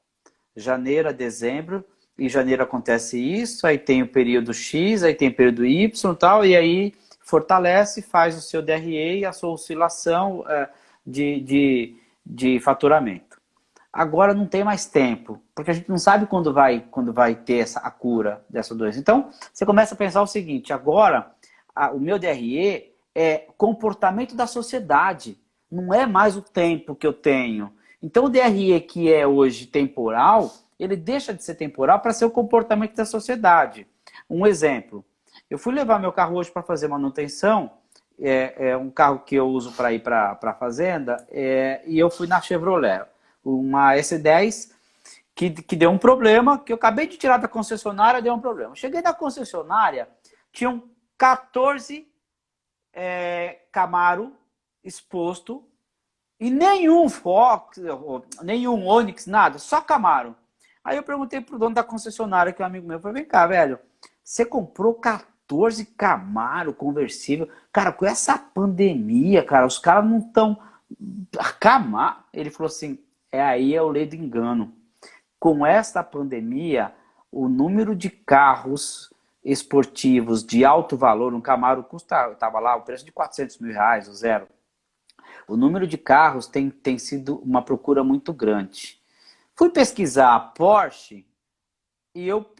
Janeiro a dezembro. Em janeiro acontece isso, aí tem o período X, aí tem o período Y e tal, e aí fortalece, faz o seu DRE e a sua oscilação de faturamento. Agora não tem mais tempo, porque a gente não sabe quando vai ter a cura dessa doença. Então, você começa a pensar o seguinte: agora, o meu DRE é comportamento da sociedade, não é mais o tempo que eu tenho. Então, o DRE que é hoje temporal, ele deixa de ser temporal para ser o comportamento da sociedade. Um exemplo, eu fui levar meu carro hoje para fazer manutenção, um carro que eu uso para ir para a fazenda, e eu fui na Chevrolet, uma S10 que deu um problema, que eu acabei de tirar da concessionária, deu um problema. Cheguei na concessionária, tinham 14 Camaro exposto, e nenhum Fox, nenhum Onix, nada, só Camaro. Aí eu perguntei pro dono da concessionária, que é um amigo meu, falei, vem cá, velho, você comprou 14 Camaro conversível? Cara, com essa pandemia, cara, os caras não estão... Camaro. Ele falou assim, aí é o lei do engano. Com esta pandemia, o número de carros esportivos de alto valor, um Camaro estava lá, o preço de R$ 400.000, o zero. O número de carros tem sido uma procura muito grande. Fui pesquisar a Porsche e eu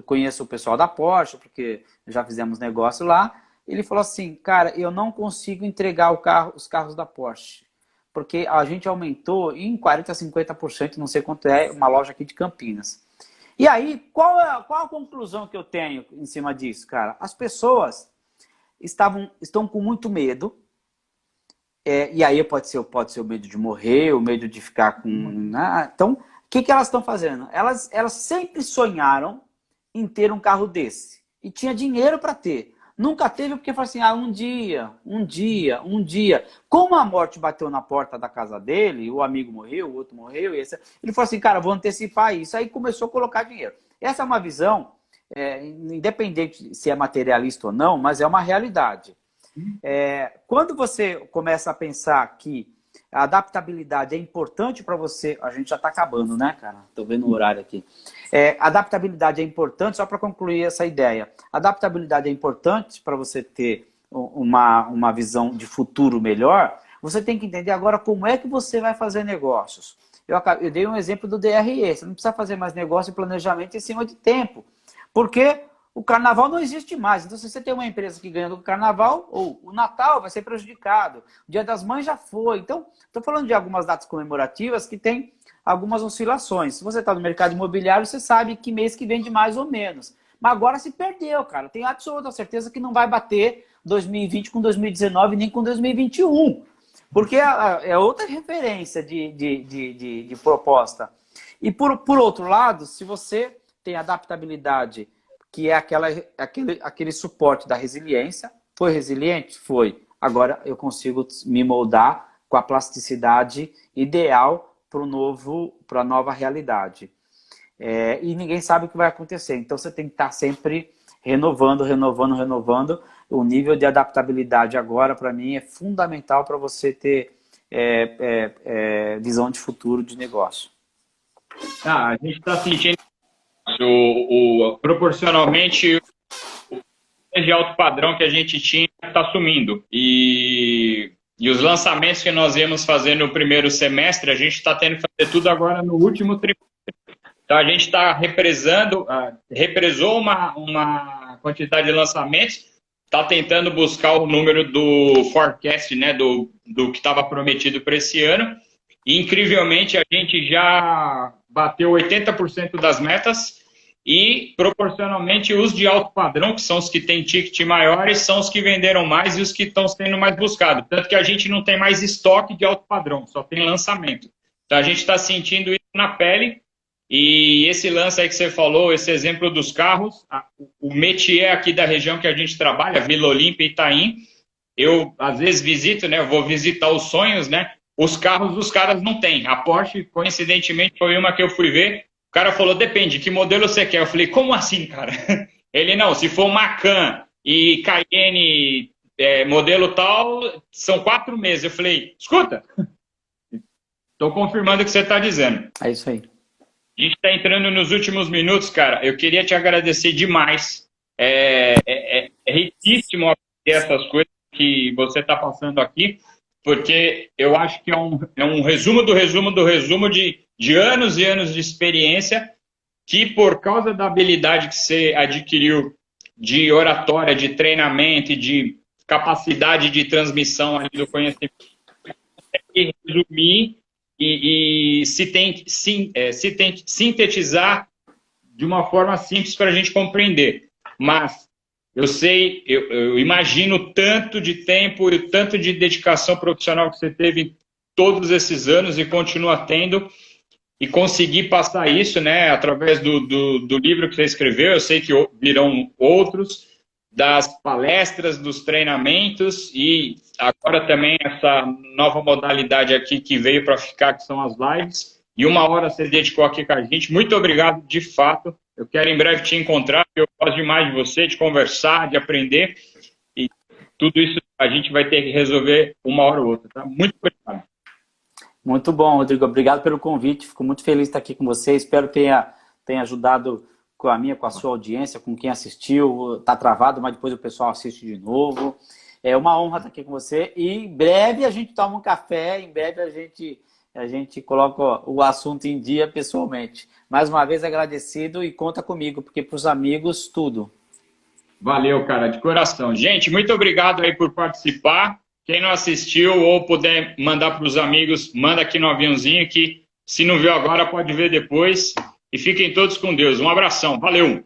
conheço o pessoal da Porsche, porque já fizemos negócio lá. Ele falou assim, cara, eu não consigo entregar os carros da Porsche, porque a gente aumentou em 40%, 50%, não sei quanto é, uma loja aqui de Campinas. E aí, qual a conclusão que eu tenho em cima disso, cara? As pessoas estão com muito medo. E aí pode ser o medo de morrer, o medo de ficar com... Então, o que elas estão fazendo? Elas sempre sonharam em ter um carro desse. E tinha dinheiro para ter. Nunca teve porque falou assim, um dia. Como a morte bateu na porta da casa dele, o amigo morreu, o outro morreu, ele falou assim, cara, vou antecipar isso. Aí começou a colocar dinheiro. Essa é uma visão, independente se é materialista ou não, mas é uma realidade. Quando você começa a pensar que a adaptabilidade é importante para você... A gente já está acabando, né, cara? Estou vendo o horário aqui. Adaptabilidade é importante, só para concluir essa ideia. Adaptabilidade é importante para você ter uma visão de futuro melhor. Você tem que entender agora como é que você vai fazer negócios. Eu dei um exemplo do DRE. Você não precisa fazer mais negócio e planejamento em cima de tempo. Porque... o carnaval não existe mais. Então, se você tem uma empresa que ganha do carnaval, ou o Natal vai ser prejudicado. O Dia das Mães já foi. Então, estou falando de algumas datas comemorativas que tem algumas oscilações. Se você está no mercado imobiliário, você sabe que mês que vende mais ou menos. Mas agora se perdeu, cara. Tenho absoluta certeza que não vai bater 2020 com 2019, nem com 2021. Porque é outra referência de proposta. E por outro lado, se você tem adaptabilidade, que é aquele suporte da resiliência. Foi resiliente? Foi. Agora eu consigo me moldar com a plasticidade ideal para a nova realidade. E ninguém sabe o que vai acontecer. Então você tem que estar sempre renovando. O nível de adaptabilidade agora, para mim, é fundamental para você ter visão de futuro de negócio. A gente está sentindo proporcionalmente o de alto padrão que a gente tinha está sumindo. E os lançamentos que nós íamos fazer no primeiro semestre, a gente está tendo que fazer tudo agora no último trimestre. Então a gente está represou uma quantidade de lançamentos, está tentando buscar o número do forecast, né, do que estava prometido para esse ano. E, incrivelmente, a gente já bateu 80% das metas e, proporcionalmente, os de alto padrão, que são os que têm ticket maiores, são os que venderam mais e os que estão sendo mais buscados. Tanto que a gente não tem mais estoque de alto padrão, só tem lançamento. Então, a gente está sentindo isso na pele. E esse lance aí que você falou, esse exemplo dos carros, o métier aqui da região que a gente trabalha, Vila Olímpia e Itaim, eu, às vezes, visito, né? Eu vou visitar os sonhos, né? Os carros dos caras não tem. A Porsche, coincidentemente, foi uma que eu fui ver. O cara falou, depende, que modelo você quer? Eu falei, como assim, cara? Ele, não, se for Macan e Cayenne modelo tal, são 4 meses. Eu falei, escuta, estou confirmando o que você está dizendo. É isso aí. A gente está entrando nos últimos minutos, cara. Eu queria te agradecer demais. É riquíssimo aprender essas coisas que você está passando aqui, porque eu acho que é um resumo do resumo de anos e anos de experiência que, por causa da habilidade que você adquiriu de oratória, de treinamento e de capacidade de transmissão ali do conhecimento, consegue resumir e sintetizar de uma forma simples para a gente compreender. Mas eu imagino o tanto de tempo e o tanto de dedicação profissional que você teve todos esses anos e continua tendo, e conseguir passar isso, né, através do livro que você escreveu. Eu sei que virão outros, das palestras, dos treinamentos, e agora também essa nova modalidade aqui que veio para ficar, que são as lives. E 1 hora você dedicou aqui com a gente. Muito obrigado, de fato. Eu quero em breve te encontrar, eu gosto demais de você, de conversar, de aprender. E tudo isso a gente vai ter que resolver 1 hora ou outra, tá? Muito obrigado. Muito bom, Rodrigo. Obrigado pelo convite. Fico muito feliz de estar aqui com você. Espero que tenha ajudado com a sua audiência, com quem assistiu. Está travado, mas depois o pessoal assiste de novo. É uma honra estar aqui com você. E em breve a gente toma um café, em breve a gente coloca o assunto em dia pessoalmente. Mais uma vez agradecido e conta comigo, porque para os amigos, tudo. Valeu, cara, de coração. Gente, muito obrigado aí por participar. Quem não assistiu ou puder mandar para os amigos, manda aqui no aviãozinho que, se não viu agora, pode ver depois. E fiquem todos com Deus. Um abração. Valeu!